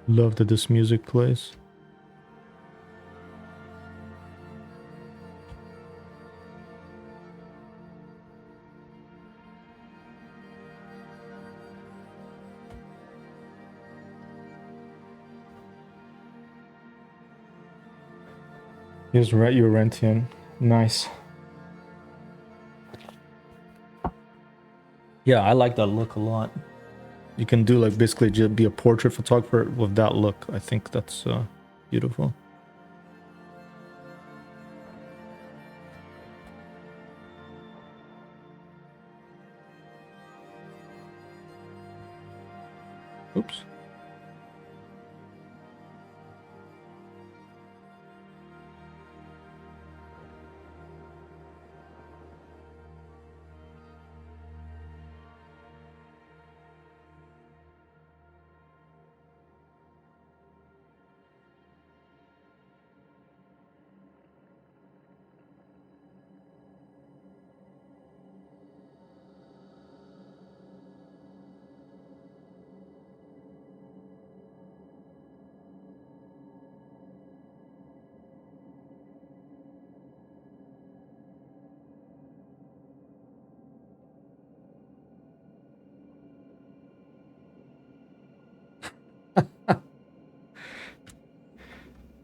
Love that this music plays. Here's your Rentian. Nice. Yeah, I like that look a lot. You can do like basically just be a portrait photographer with that look. I think that's beautiful. Oops.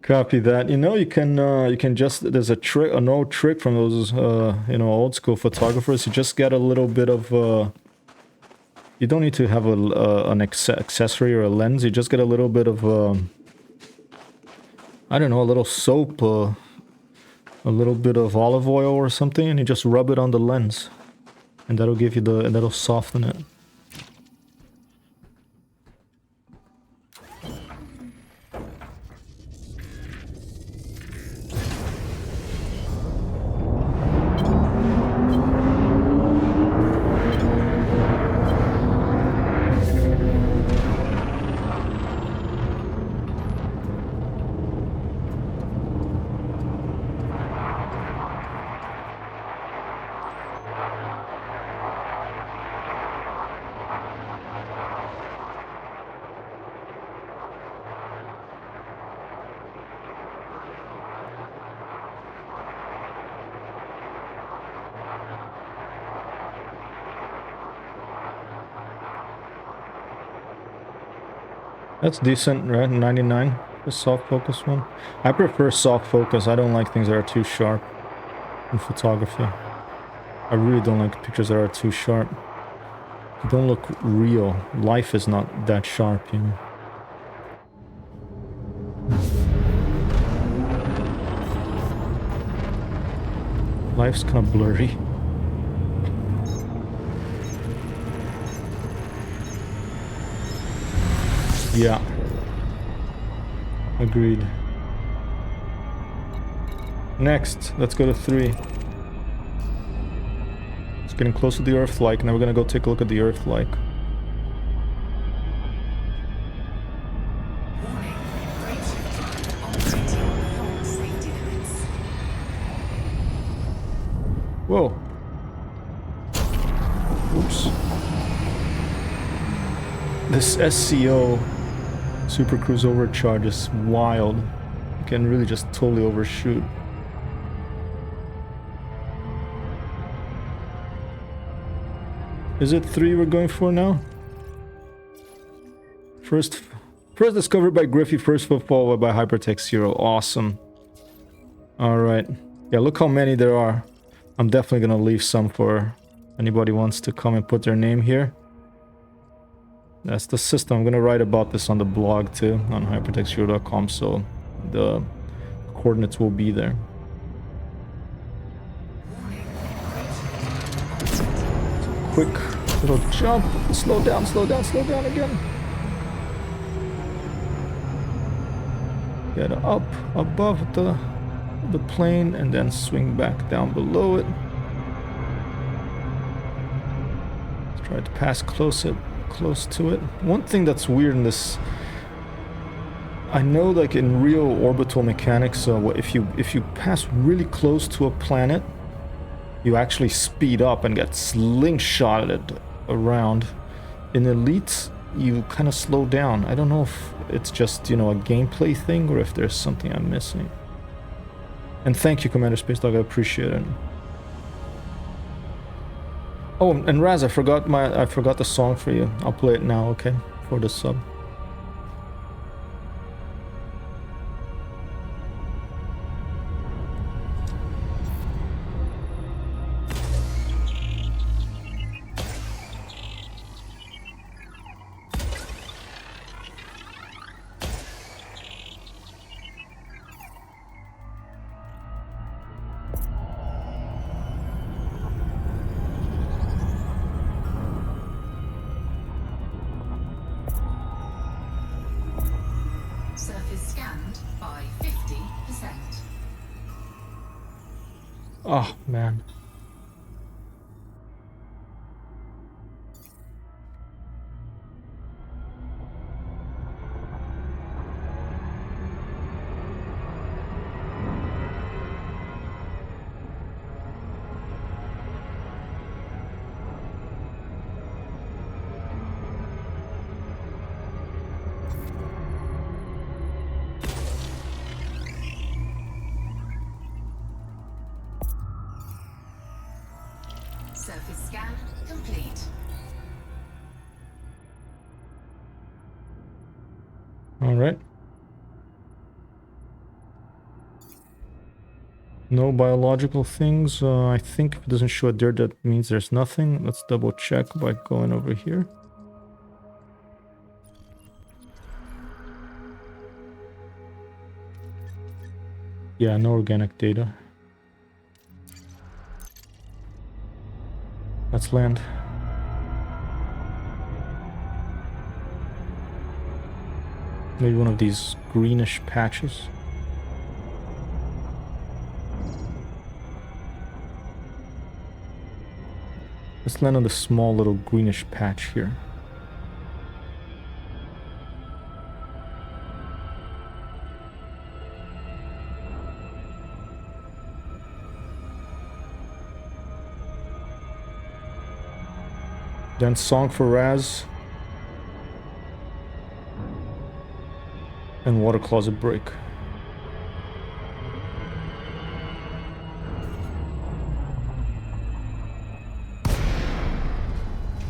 Copy that. You can just there's a trick, an old trick from those old school photographers. You just get a little bit of you don't need to have an accessory or a lens. You just get a little bit of I don't know, a little soap, a little bit of olive oil or something, and you just rub it on the lens, and that'll give you and that'll soften it. That's decent, right? 99, the soft focus one. I prefer soft focus. I don't like things that are too sharp in photography. I really don't like pictures that are too sharp. They don't look real. Life is not that sharp, you know. Life's kind of blurry. Yeah. Agreed. Next, let's go to 3. It's getting close to the Earthlike. Now we're gonna go take a look at the Earthlike. Warning. Breaching time operating beyond safety limits. Whoa. Oops. This SCO Super Cruise overcharge is wild. You can really just totally overshoot. Is it 3 we're going for now? First discovered by Griffey, first footfall by HyperTextHero. Awesome. Alright. Yeah, look how many there are. I'm definitely gonna leave some for anybody who wants to come and put their name here. That's the system. I'm gonna write about this on the blog too, on hypertexthero.com, so the coordinates will be there. Quick little jump. Slow down, slow down, slow down again. Get up above the plane and then swing back down below it. Let's try to pass close to it. One thing that's weird in this, I know, like in real orbital mechanics, if you pass really close to a planet, you actually speed up and get slingshotted around. In Elite, you kind of slow down. I don't know if it's just, a gameplay thing or if there's something I'm missing. And thank you, Commander Space Dog, I appreciate it. Oh, and Raz, I forgot the song for you. I'll play it now, okay? For the sub. Surface scanned by 50%. Oh, man. Surface scan complete. All right. No biological things. I think if it doesn't show a dirt, that means there's nothing. Let's double check by going over here. Yeah, no organic data. Let's land. Maybe one of these greenish patches. Let's land on the small little greenish patch here. Then song for Raz. And water closet break.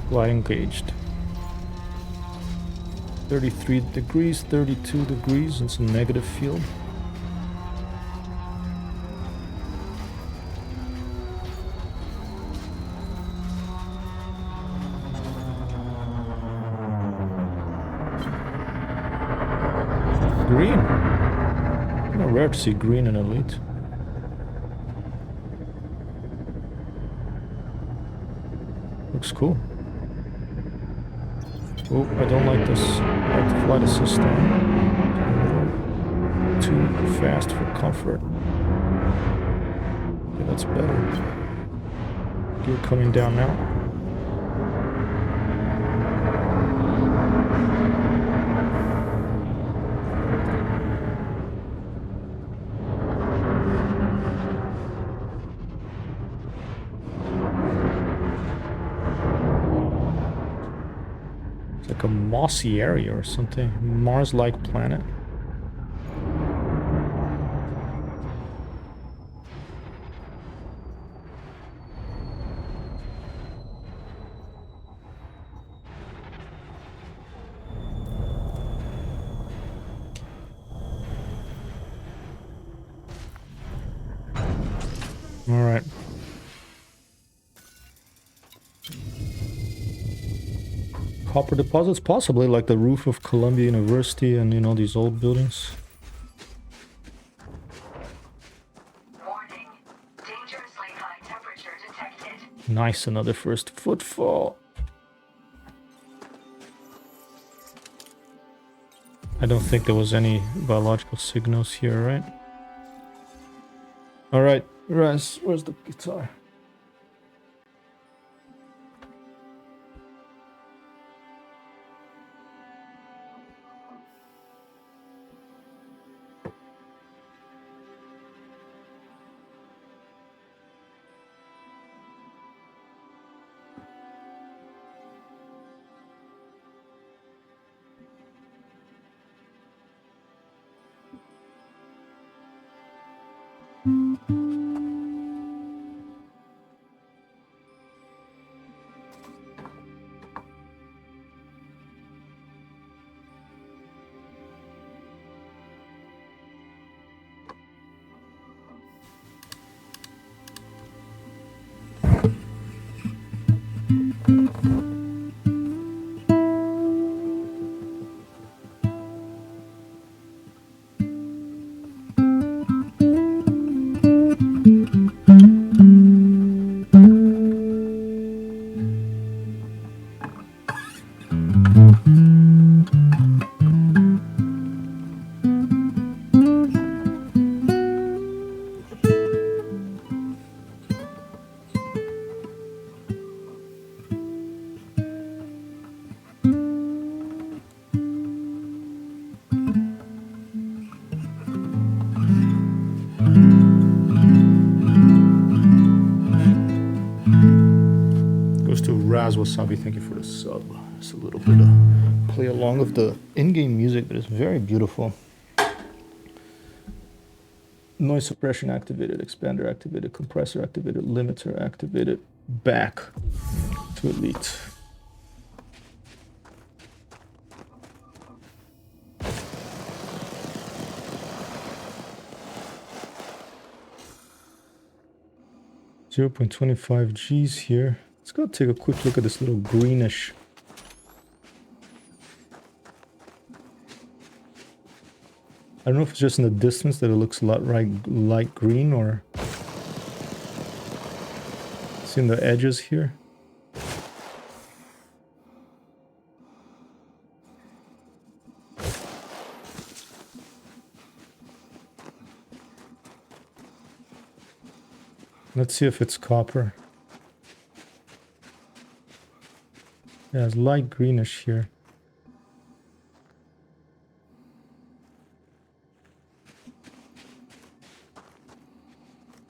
Glide engaged. 33 degrees, 32 degrees, and some negative field. Green. Rare to see green in Elite. Looks cool. Oh, I don't like this. I like the flight assist on. Too fast for comfort. Okay, that's better. Gear coming down now. A mossy area or something. Mars-like planet. All right. Copper deposits, possibly like the roof of Columbia University and, you know, these old buildings. Warning. Dangerously high temperature detected. Nice, another first footfall. I don't think there was any biological signals here, right? All right, Raz, where's the guitar? Raz Wasabi, thank you for the sub. It's a little bit of play along with the in-game music that is very beautiful. Noise suppression activated, expander activated, compressor activated, limiter activated, back to Elite. 0.25 G's here. Let's go take a quick look at this little greenish. I don't know if it's just in the distance that it looks a lot light green, or see in the edges here. Let's see if it's copper. Yeah, it's light greenish here.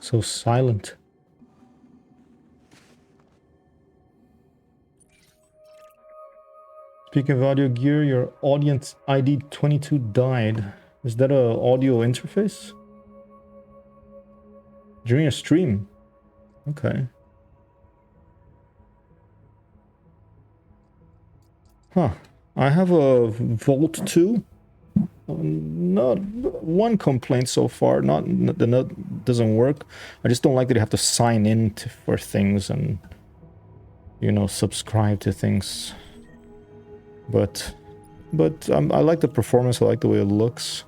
So silent. Speaking of audio gear, your audience ID 22 died. Is that a audio interface? During a stream? Okay. Huh. I have a Volt 2. Not one complaint so far. Not the node doesn't work. I just don't like that you have to sign in for things and, you know, subscribe to things. But I like the performance. I like the way it looks.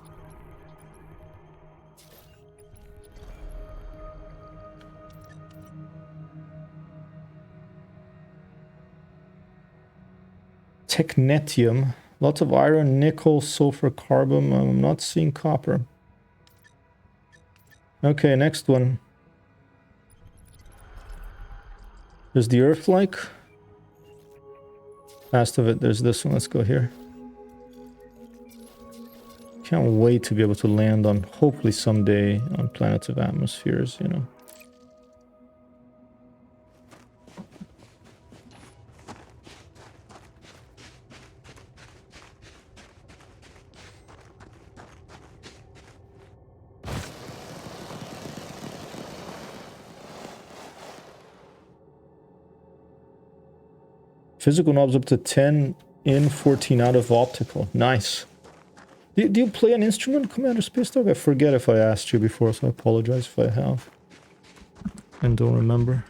Technetium. Lots of iron, nickel, sulfur, carbon. I'm not seeing copper. Okay, next one. There's the Earthlike. Last of it, there's this one. Let's go here. Can't wait to be able to land on, hopefully someday, on planets of atmospheres, you know. Physical knobs up to 10 in, 14 out of optical. Nice. Do you play an instrument, Commander Space Dog? I forget if I asked you before, so I apologize if I have. And don't remember.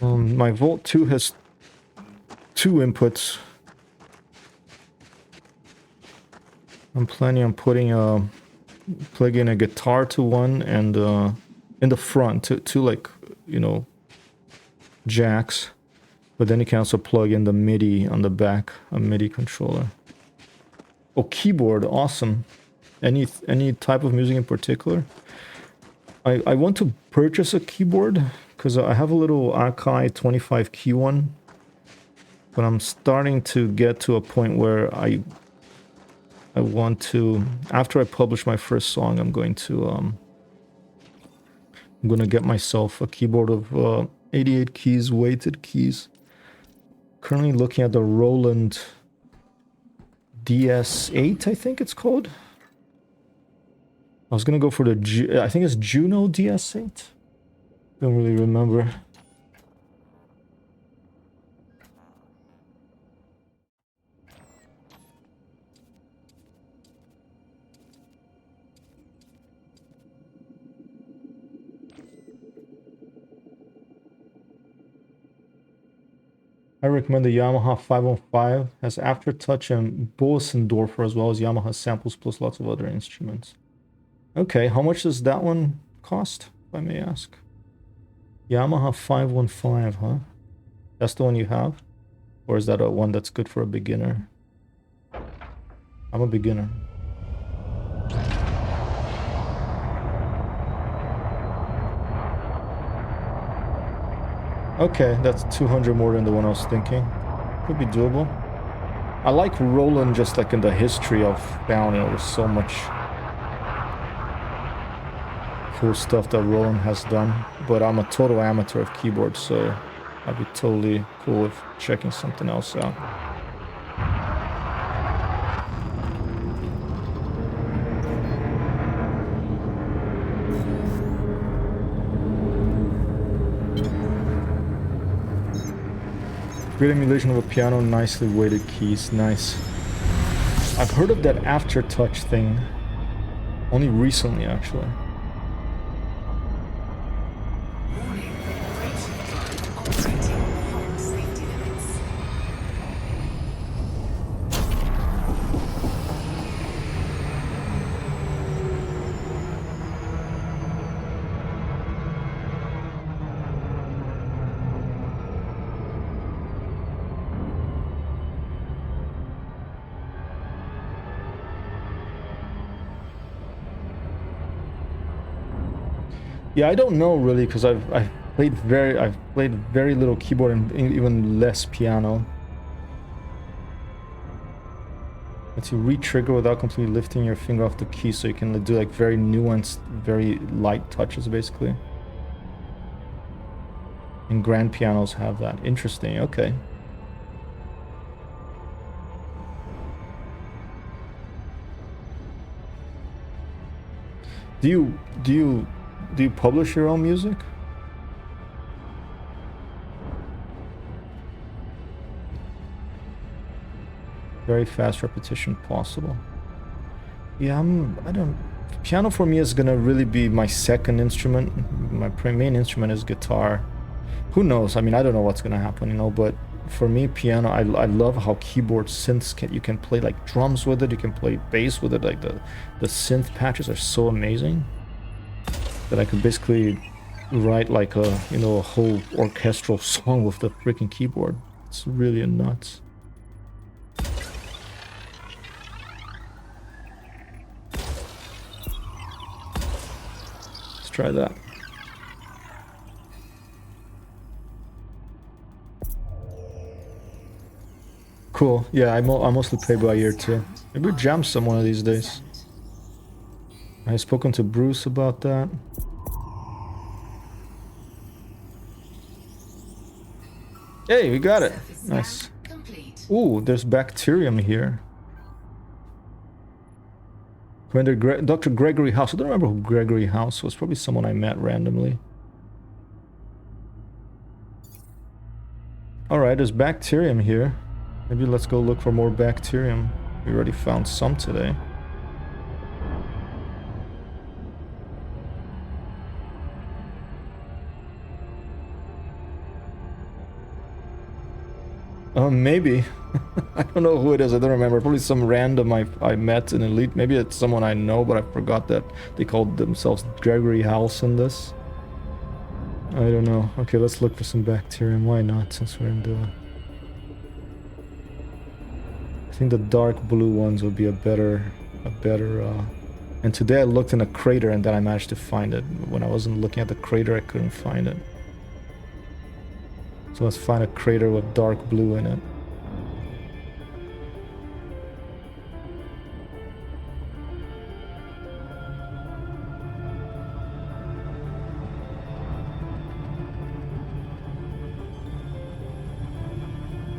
My Volt 2 has 2 inputs. I'm planning on putting plugging a guitar to one and in the front to like, you know, jacks. But then you can also plug in the MIDI on the back, a MIDI controller. Oh, keyboard, awesome. Any type of music in particular? I want to purchase a keyboard because I have a little Akai 25 key one, but I'm starting to get to a point where I want to, after I publish my first song, I'm going to get myself a keyboard of 88 keys, weighted keys. Currently looking at the Roland DS8, I think it's called. I was gonna go for the I think it's Juno DS8. Don't really remember. I recommend the Yamaha 515. Has Aftertouch and Bossendorfer as well as Yamaha samples plus lots of other instruments. Okay, how much does that one cost, if I may ask? Yamaha 515, huh? That's the one you have? Or is that a one that's good for a beginner? I'm a beginner. Okay, that's 200 more than the one I was thinking. Could be doable. I like Roland just like in the history of Bounty. There's so much cool stuff that Roland has done. But I'm a total amateur of keyboards, so I'd be totally cool with checking something else out. Great emulation of a piano, nicely weighted keys, nice. I've heard of that Aftertouch thing only recently, actually. Warning. Yeah, I don't know really because I've played very little keyboard and even less piano. Let's see, re-trigger without completely lifting your finger off the key, so you can do like very nuanced, very light touches basically. And grand pianos have that. Interesting. Okay. Do you publish your own music? Very fast repetition possible. Yeah, I don't. Piano for me is gonna really be my second instrument. My main instrument is guitar. Who knows? I mean, I don't know what's gonna happen, you know. But for me, piano, I love how keyboard synths you can play like drums with it. You can play bass with it. Like the synth patches are so amazing that I could basically write like a a whole orchestral song with the freaking keyboard. It's really nuts. Let's try that. Cool. Yeah, I mostly play by ear too. Maybe we jam some one of these days. I've spoken to Bruce about that. Hey, we got it. Nice. Ooh, there's bacterium here. Dr. Gregory House. I don't remember who Gregory House was. Probably someone I met randomly. Alright, there's bacterium here. Maybe let's go look for more bacterium. We already found some today. Maybe. I don't know who it is. I don't remember. Probably some random I met in Elite. Maybe it's someone I know, but I forgot that they called themselves Gregory House in this. I don't know. Okay, let's look for some bacterium. Why not, since we're in the... I think the dark blue ones would be a better... And today I looked in a crater and then I managed to find it. When I wasn't looking at the crater, I couldn't find it. So let's find a crater with dark blue in it.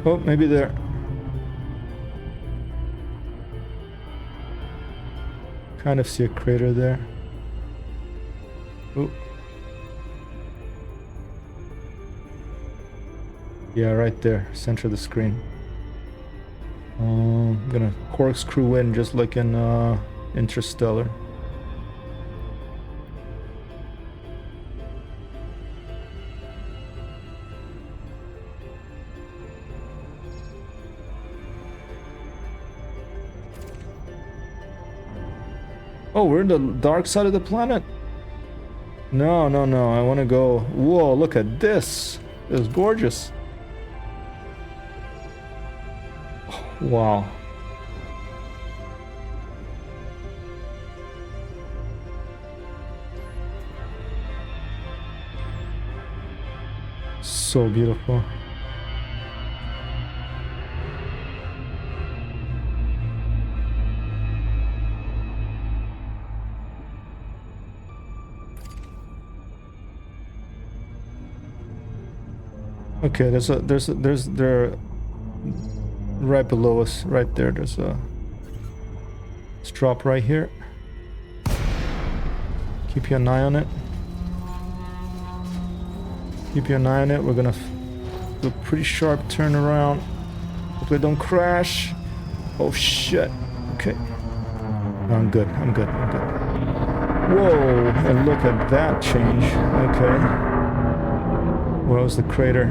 Oh, maybe there. Kind of see a crater there. Oh. Yeah, right there, center of the screen. I'm gonna corkscrew in just like in Interstellar. Oh, we're in the dark side of the planet? No, no, no, I want to go... Whoa, look at this! It's gorgeous. Wow. So beautiful. Okay, there right below us, right there, there's a... Let's drop right here. Keep an eye on it. Keep an eye on it. We're gonna do a pretty sharp turn around. Hopefully don't crash. Oh shit. Okay. No, I'm good. I'm good. I'm good. Whoa! And look at that change. Okay. Where was the crater?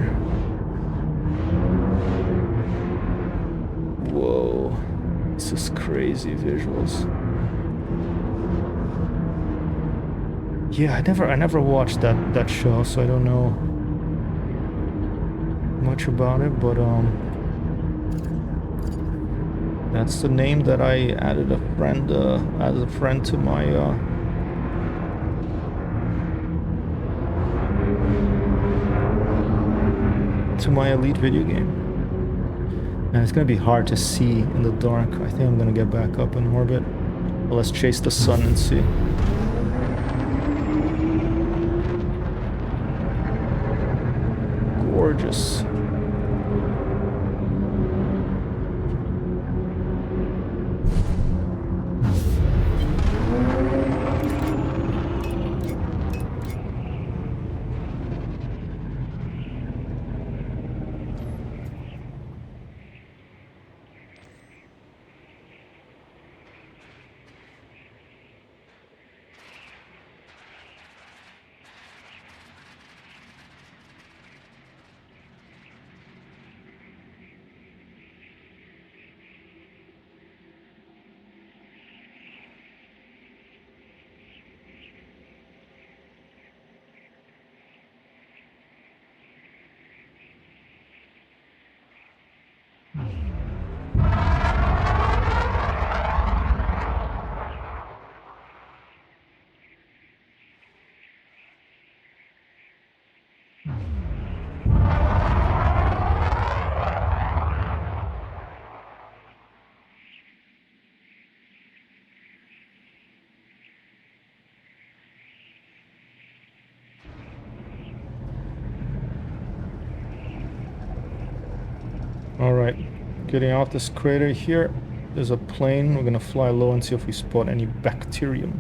Whoa. This is crazy visuals. Yeah, I never watched that show, so I don't know much about it, but that's the name that I added a friend to my to my elite video game. And it's gonna be hard to see in the dark. I think I'm gonna get back up in orbit. But let's chase the sun and see. Gorgeous. Alright, getting out this crater here. There's a plane. We're gonna fly low and see if we spot any bacterium.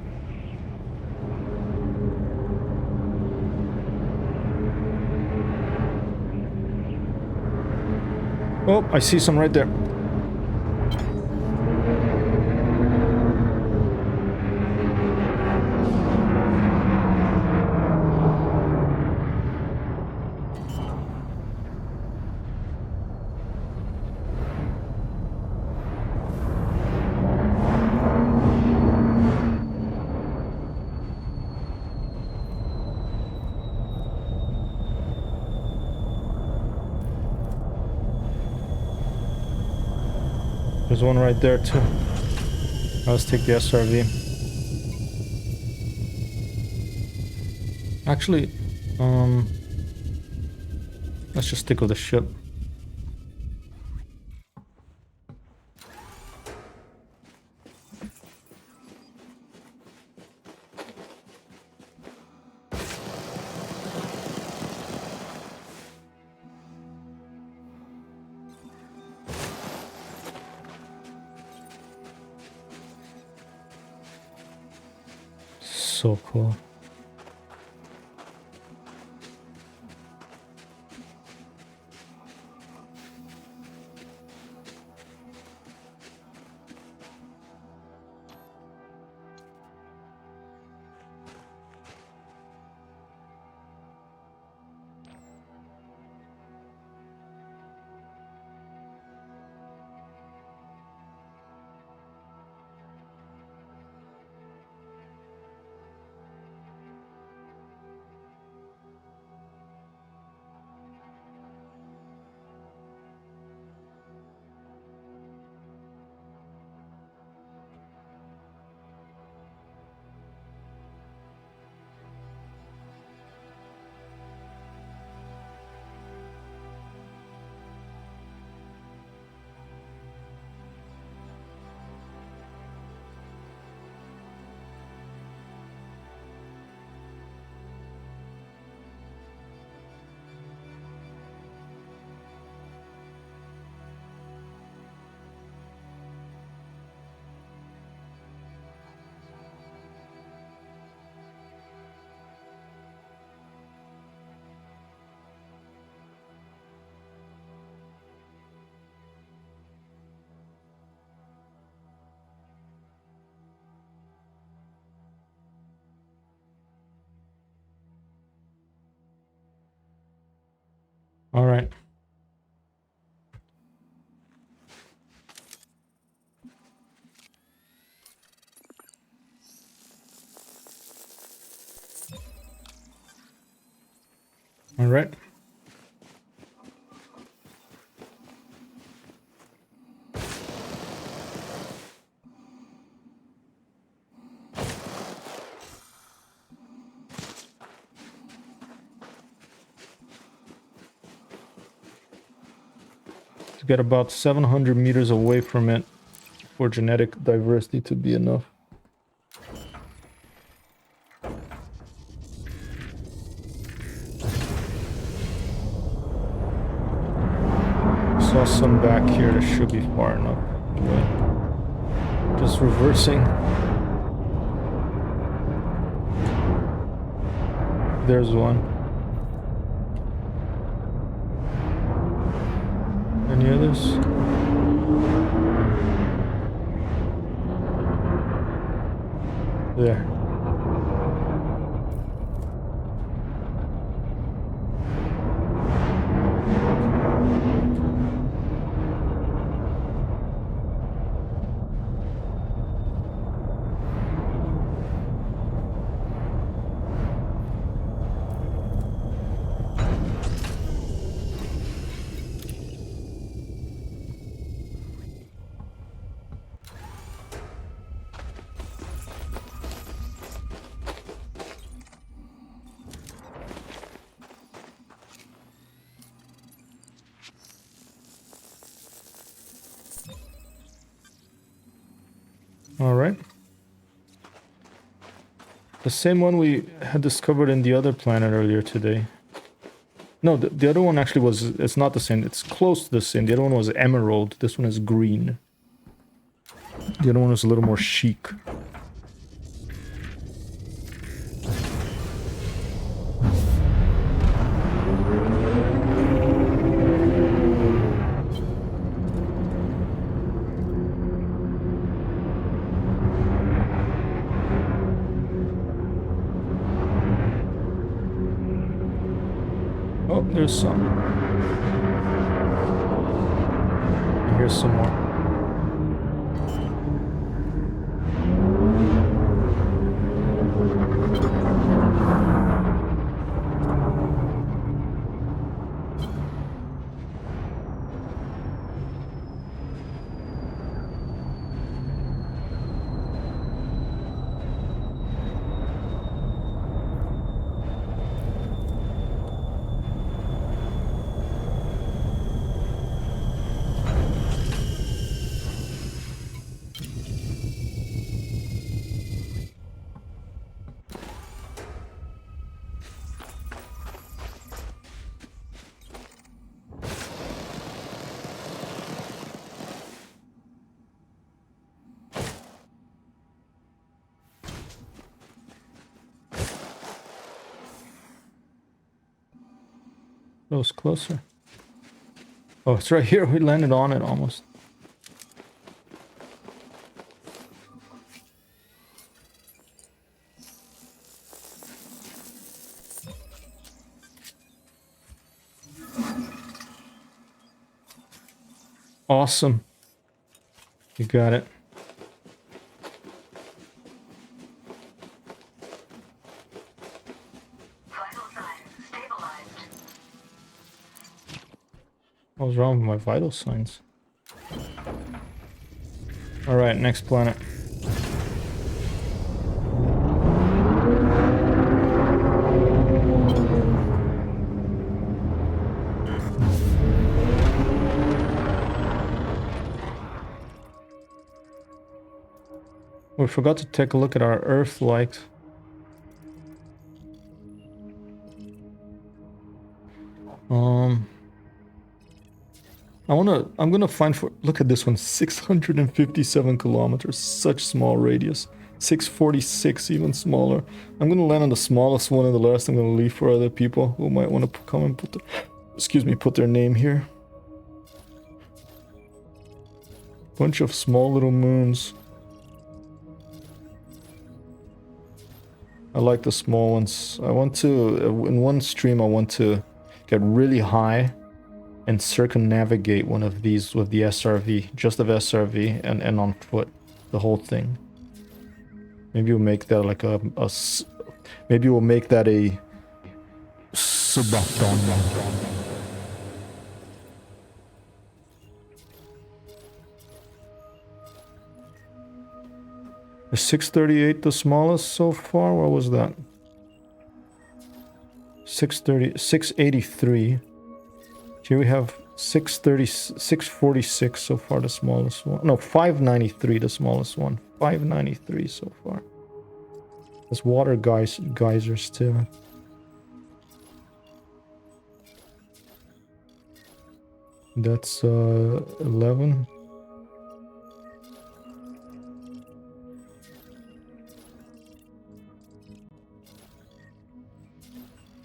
Oh, I see some right there. There's one right there too. Let's take the SRV. Actually, let's just stick with the ship. So cool. All right. All right. to get about 700 meters away from it for genetic diversity to be enough. Saw some back here that should be far enough away. Just reversing. There's one. Any others? There. All right. The same one we had discovered in the other planet earlier today. No, the other one actually was, it's not the same. It's close to the same. The other one was emerald. This one is green. The other one is a little more chic. Oh, there's some. And here's some more. That was closer. Oh, it's right here. We landed on it almost. Awesome. You got it. Vital signs stabilized. What was wrong with my vital signs? Alright, next planet. We forgot to take a look at our Earthlikes. I'm gonna find for, look at this one, 657 kilometers, such small radius. 646, even smaller. I'm gonna land on the smallest one and the rest I'm gonna leave for other people who might want to come and put their, excuse me, put their name here. Bunch of small little moons. I like the small ones. I want to, in one stream I want to get really high and circumnavigate one of these with the SRV, just of SRV and on foot, the whole thing. Maybe we'll make that like maybe we'll make that a subathon. Is 638 the smallest so far? What was that? 683. Here we have 630, 646 so far, the smallest one. No, 593, the smallest one. 593 so far. There's water geysers too. That's 11.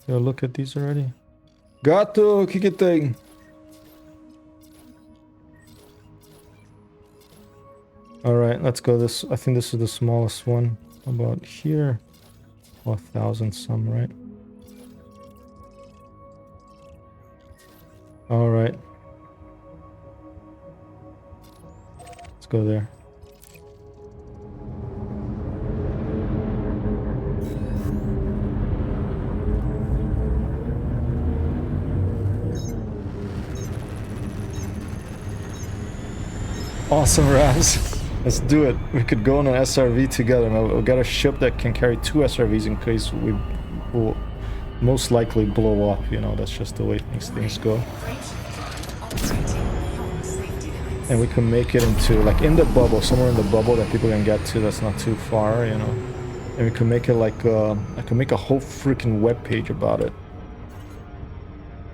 Yeah, look at these already. Gato, kikiteng. All right, let's go this. I think this is the smallest one. About here. 1,000 some, right? All right. Let's go there. Awesome, Raz. Let's do it. We could go on an SRV together. We'll get a ship that can carry 2 SRVs in case we will most likely blow up. You know, that's just the way things go. And we can make it into, like, in the bubble, somewhere in the bubble that people can get to that's not too far, you know. And we can make it like, I can make a whole freaking web page about it.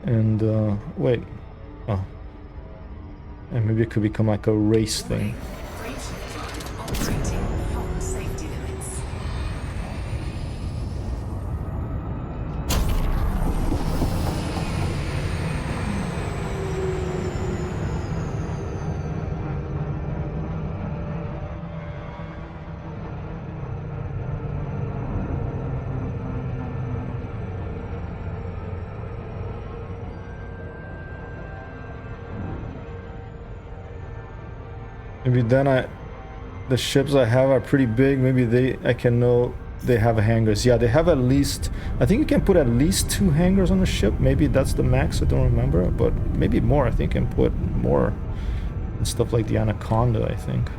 And, wait. Oh. And maybe it could become like a race thing. Maybe then the ships I have are pretty big. Maybe I can know they have hangars. Yeah, they have at least, I think you can put at least 2 hangars on the ship. Maybe that's the max, I don't remember, but maybe more. I think you can put more and stuff like the Anaconda, I think.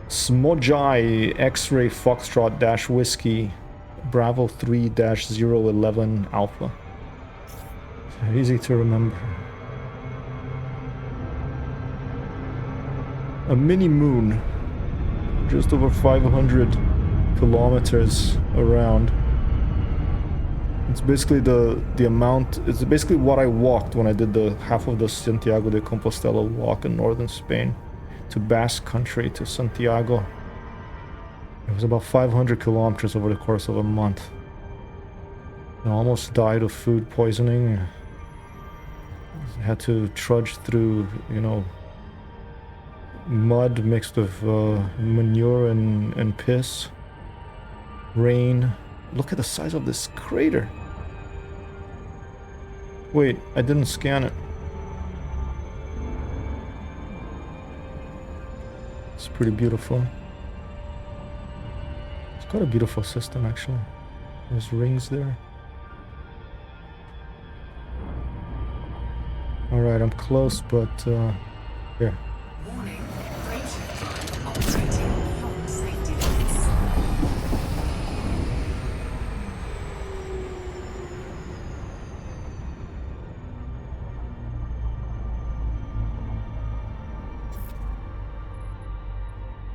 Smojai X-Ray Foxtrot Dash Whiskey Bravo 3-011 Alpha. Easy to remember. A mini moon, just over 500 kilometers around. It's basically the amount, it's basically what I walked when I did the half of the Santiago de Compostela walk in northern Spain to Basque Country to Santiago. It was about 500 kilometers over the course of a month. I almost died of food poisoning. I had to trudge through, you know, mud mixed with manure and piss. Rain. Look at the size of this crater. Wait, I didn't scan it. It's pretty beautiful. It's quite a beautiful system, actually. There's rings there. Alright, I'm close, but here. Warning. Operating beyond safety limits.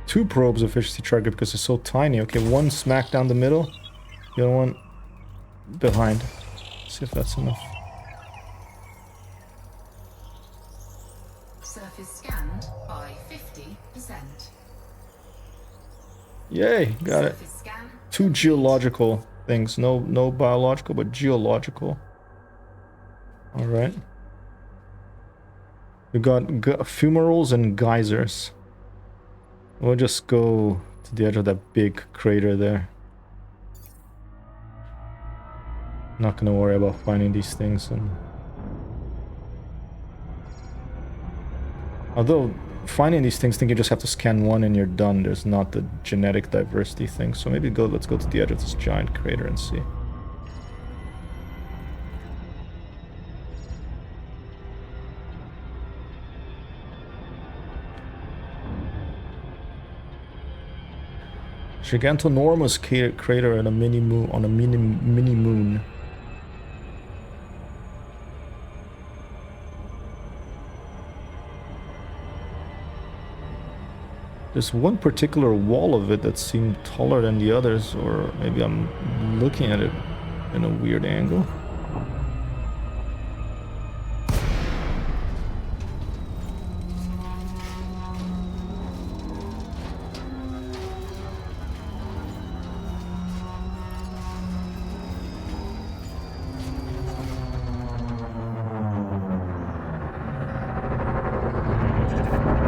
Two probes efficiency trigger because it's so tiny. Okay, one smack down the middle, the other one behind. See if that's enough. Surface scanned by 50%. Yay, got it. Surface scan. 2 geological things. No biological, but geological. Alright. We got fumaroles and geysers. We'll just go to the edge of that big crater there. Not gonna worry about finding these things. And although finding these things, I think you just have to scan one and you're done. There's not the genetic diversity thing. So maybe let's go to the edge of this giant crater and see. Gigantonormous crater at a mini moon, on a mini moon. There's one particular wall of it that seemed taller than the others, or maybe I'm looking at it in a weird angle.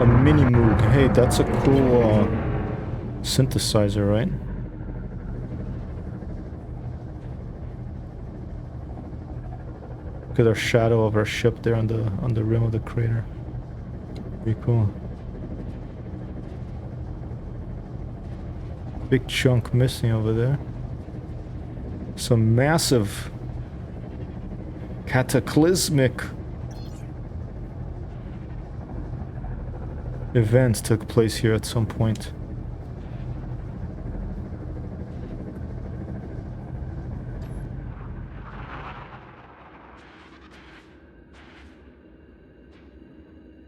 A mini Moog. Hey, that's a cool synthesizer, right? Look at our shadow of our ship there on the rim of the crater. Pretty cool. Big chunk missing over there. Some massive cataclysmic events took place here at some point.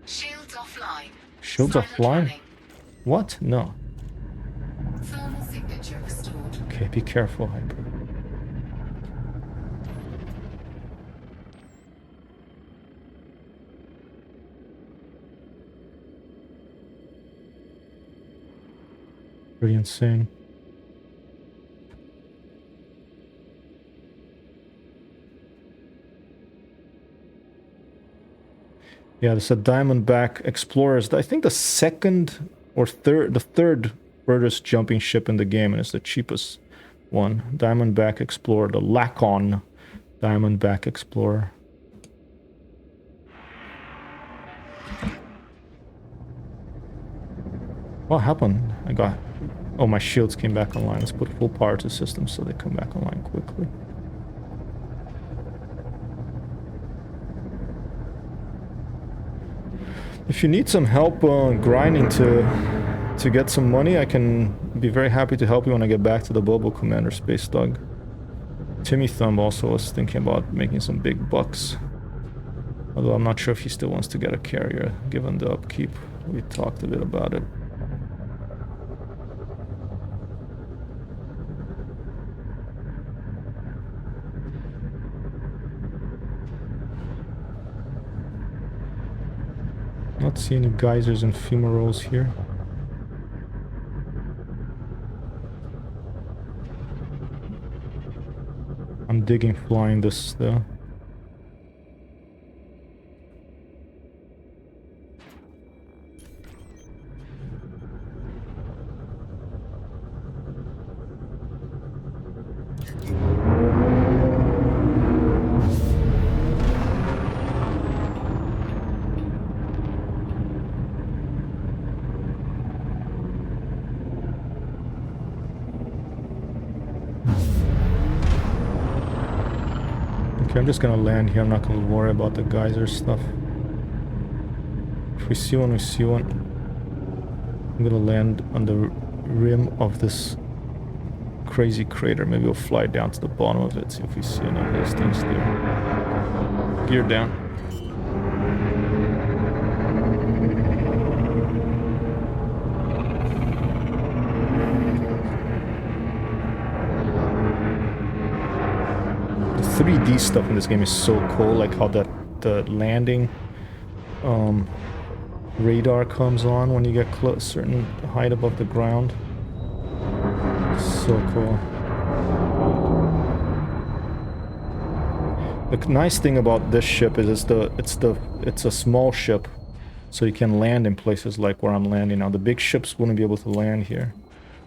Shields offline. Shields Silent offline? running. What? No. Thermal signature restored. Okay, be careful, Hyper. Pretty insane. Yeah, this is a Diamondback Explorers. I think the second or third, the third furthest jumping ship in the game, and it's the cheapest one. Diamondback Explorer, the Lacon Diamondback Explorer. What happened? Oh, my shields came back online. Let's put full power to systems so they come back online quickly. If you need some help grinding to get some money, I can be very happy to help you when I get back to the Bobo Commander, Space Dog. Timmy Thumb also was thinking about making some big bucks. Although I'm not sure if he still wants to get a carrier, given the upkeep. We talked a bit about it. Not see any geysers and fumaroles here. I'm digging flying this though. Okay, I'm just gonna land here. I'm not gonna worry about the geyser stuff. If we see one, we see one. I'm gonna land on the rim of this crazy crater. Maybe we'll fly down to the bottom of it, see if we see any of those things there. Gear down. The 3D stuff in this game is so cool, like how the landing radar comes on when you get close, certain height above the ground. So cool. The nice thing about this ship is it's a small ship, so you can land in places like where I'm landing now. The big ships wouldn't be able to land here,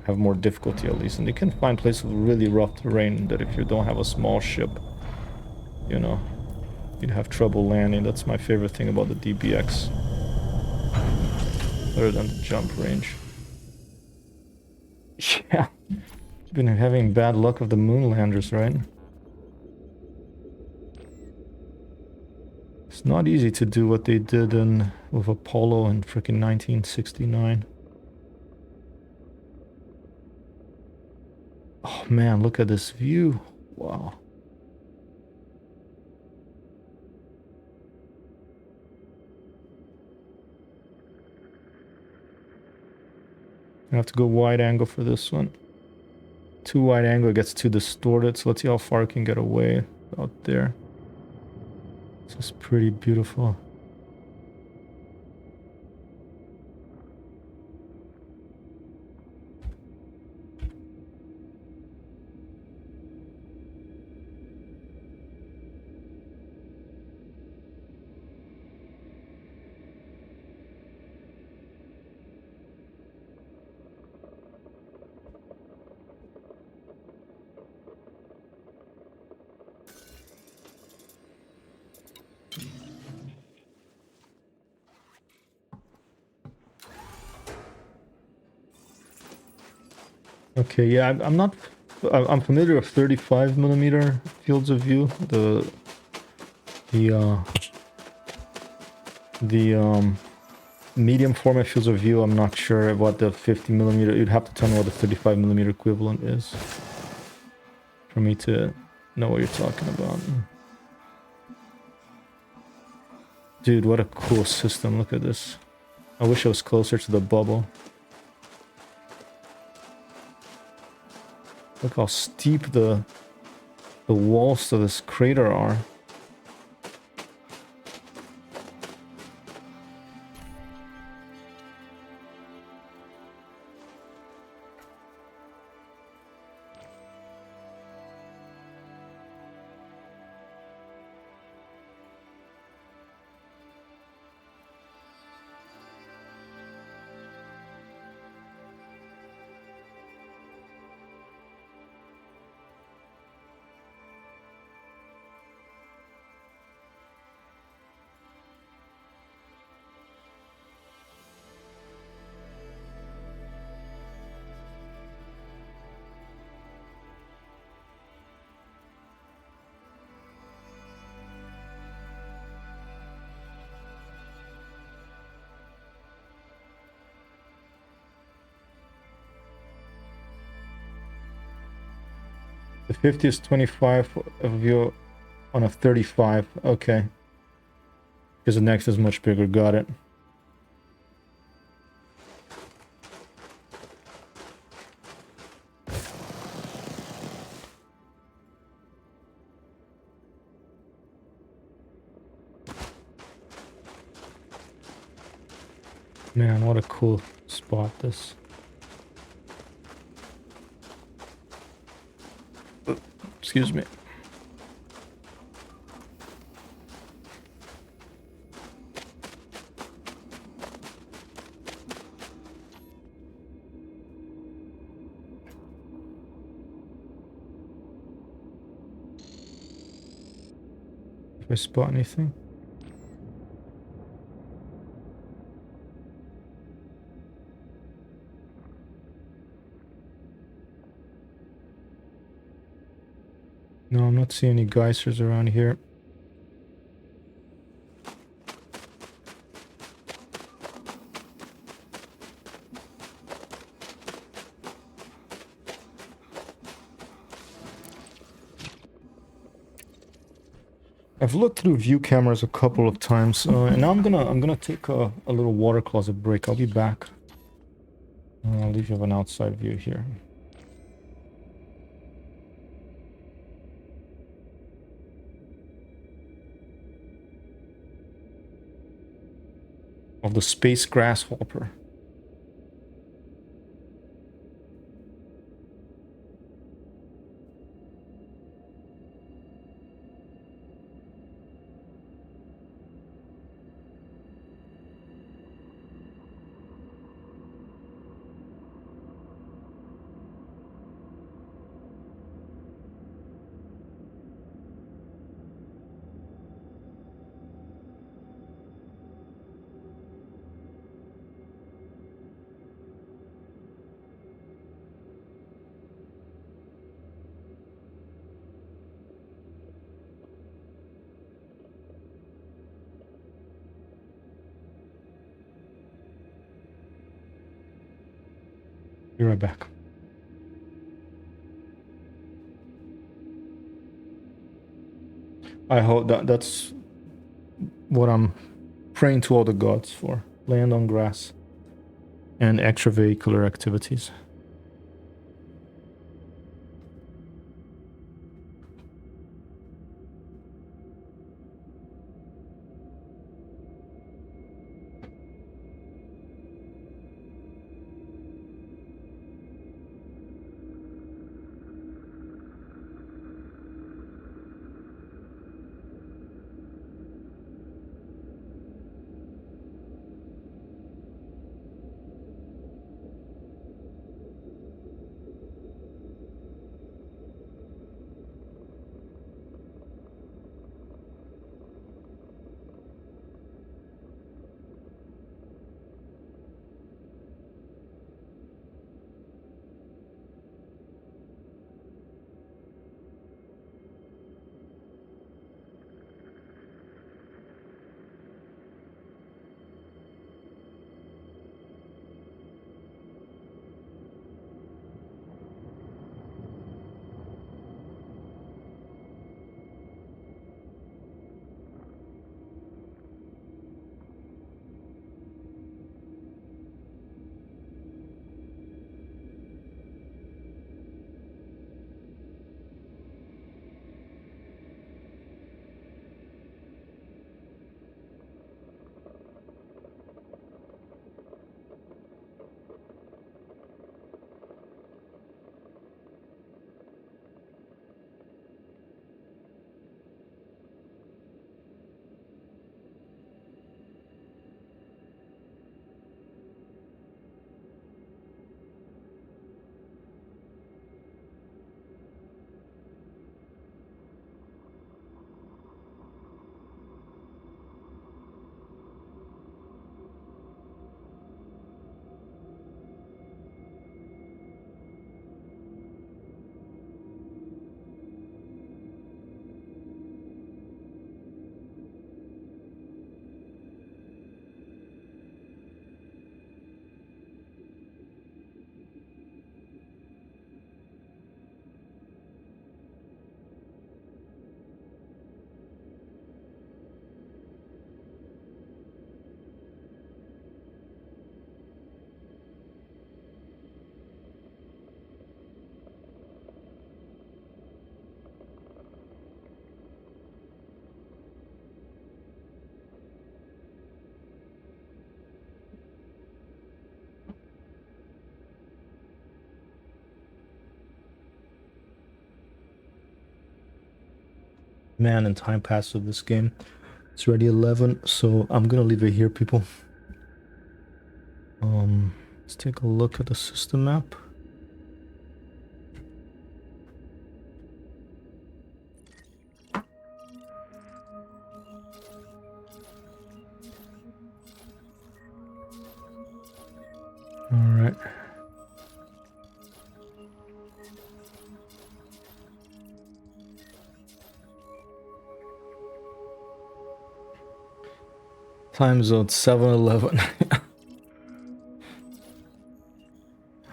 have more difficulty at least, and you can find places with really rough terrain that if you don't have a small ship, you know, you'd have trouble landing. That's my favorite thing about the DBX, other than the jump range. Yeah, been having bad luck with the moon landers, right? It's not easy to do what they did with Apollo in freaking 1969. Oh man, look at this view. Wow. I have to go wide angle for this one. Too wide angle, it gets too distorted. So let's see how far it can get away out there. This is pretty beautiful. Okay, yeah, I'm not. I'm familiar with 35 millimeter fields of view. The medium format fields of view. I'm not sure what the 50 millimeter. You'd have to tell me what the 35 millimeter equivalent is for me to know what you're talking about. Dude, what a cool system! Look at this. I wish I was closer to the bubble. Look how steep the walls to this crater are. The 50 is 25 of view on a 35. Okay. Because the next is much bigger. Got it. Man, what a cool spot this. Excuse me. If I spot anything. No, I'm not seeing any geysers around here. I've looked through view cameras a couple of times, and now I'm gonna take a little water closet break. I'll be back. I'll leave you an outside view here. Of the space grasshopper. Be right back. I hope that's what I'm praying to all the gods for. Land on grass. and extravehicular activities. Man, and time passed with this game. It's already 11, so I'm gonna leave it here, people. Let's take a look at the system map. All right. Time zone 7-Eleven.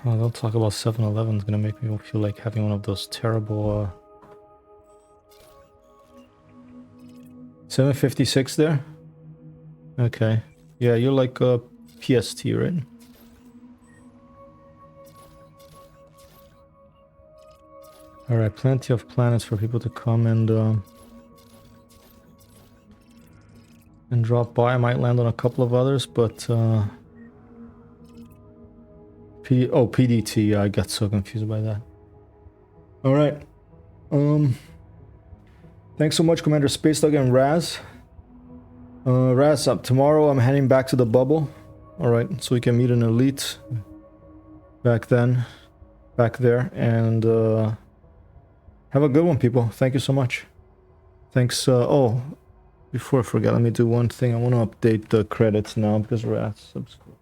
Oh, they'll talk about 7-Eleven is gonna make me feel like having one of those terrible 7:56 there? Okay. Yeah, you're like a PST, right? Alright, plenty of planets for people to come and drop by. I might land on a couple of others, but PDT, yeah, I got so confused by that. Alright. Thanks so much, Commander Space Dog and Raz. Raz, up tomorrow I'm heading back to the bubble. Alright, so we can meet an elite back then. Back there. And have a good one, people. Thank you so much. Thanks. Oh, before I forget, let me do one thing. I want to update the credits now because Raz subscribed.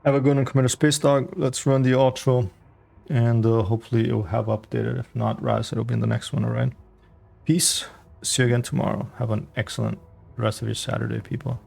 Have a good one, Commander Space Dog. Let's run the outro, and hopefully it will have updated. If not, Raz, it'll be in the next one, alright? Peace. See you again tomorrow. Have an excellent rest of your Saturday, people.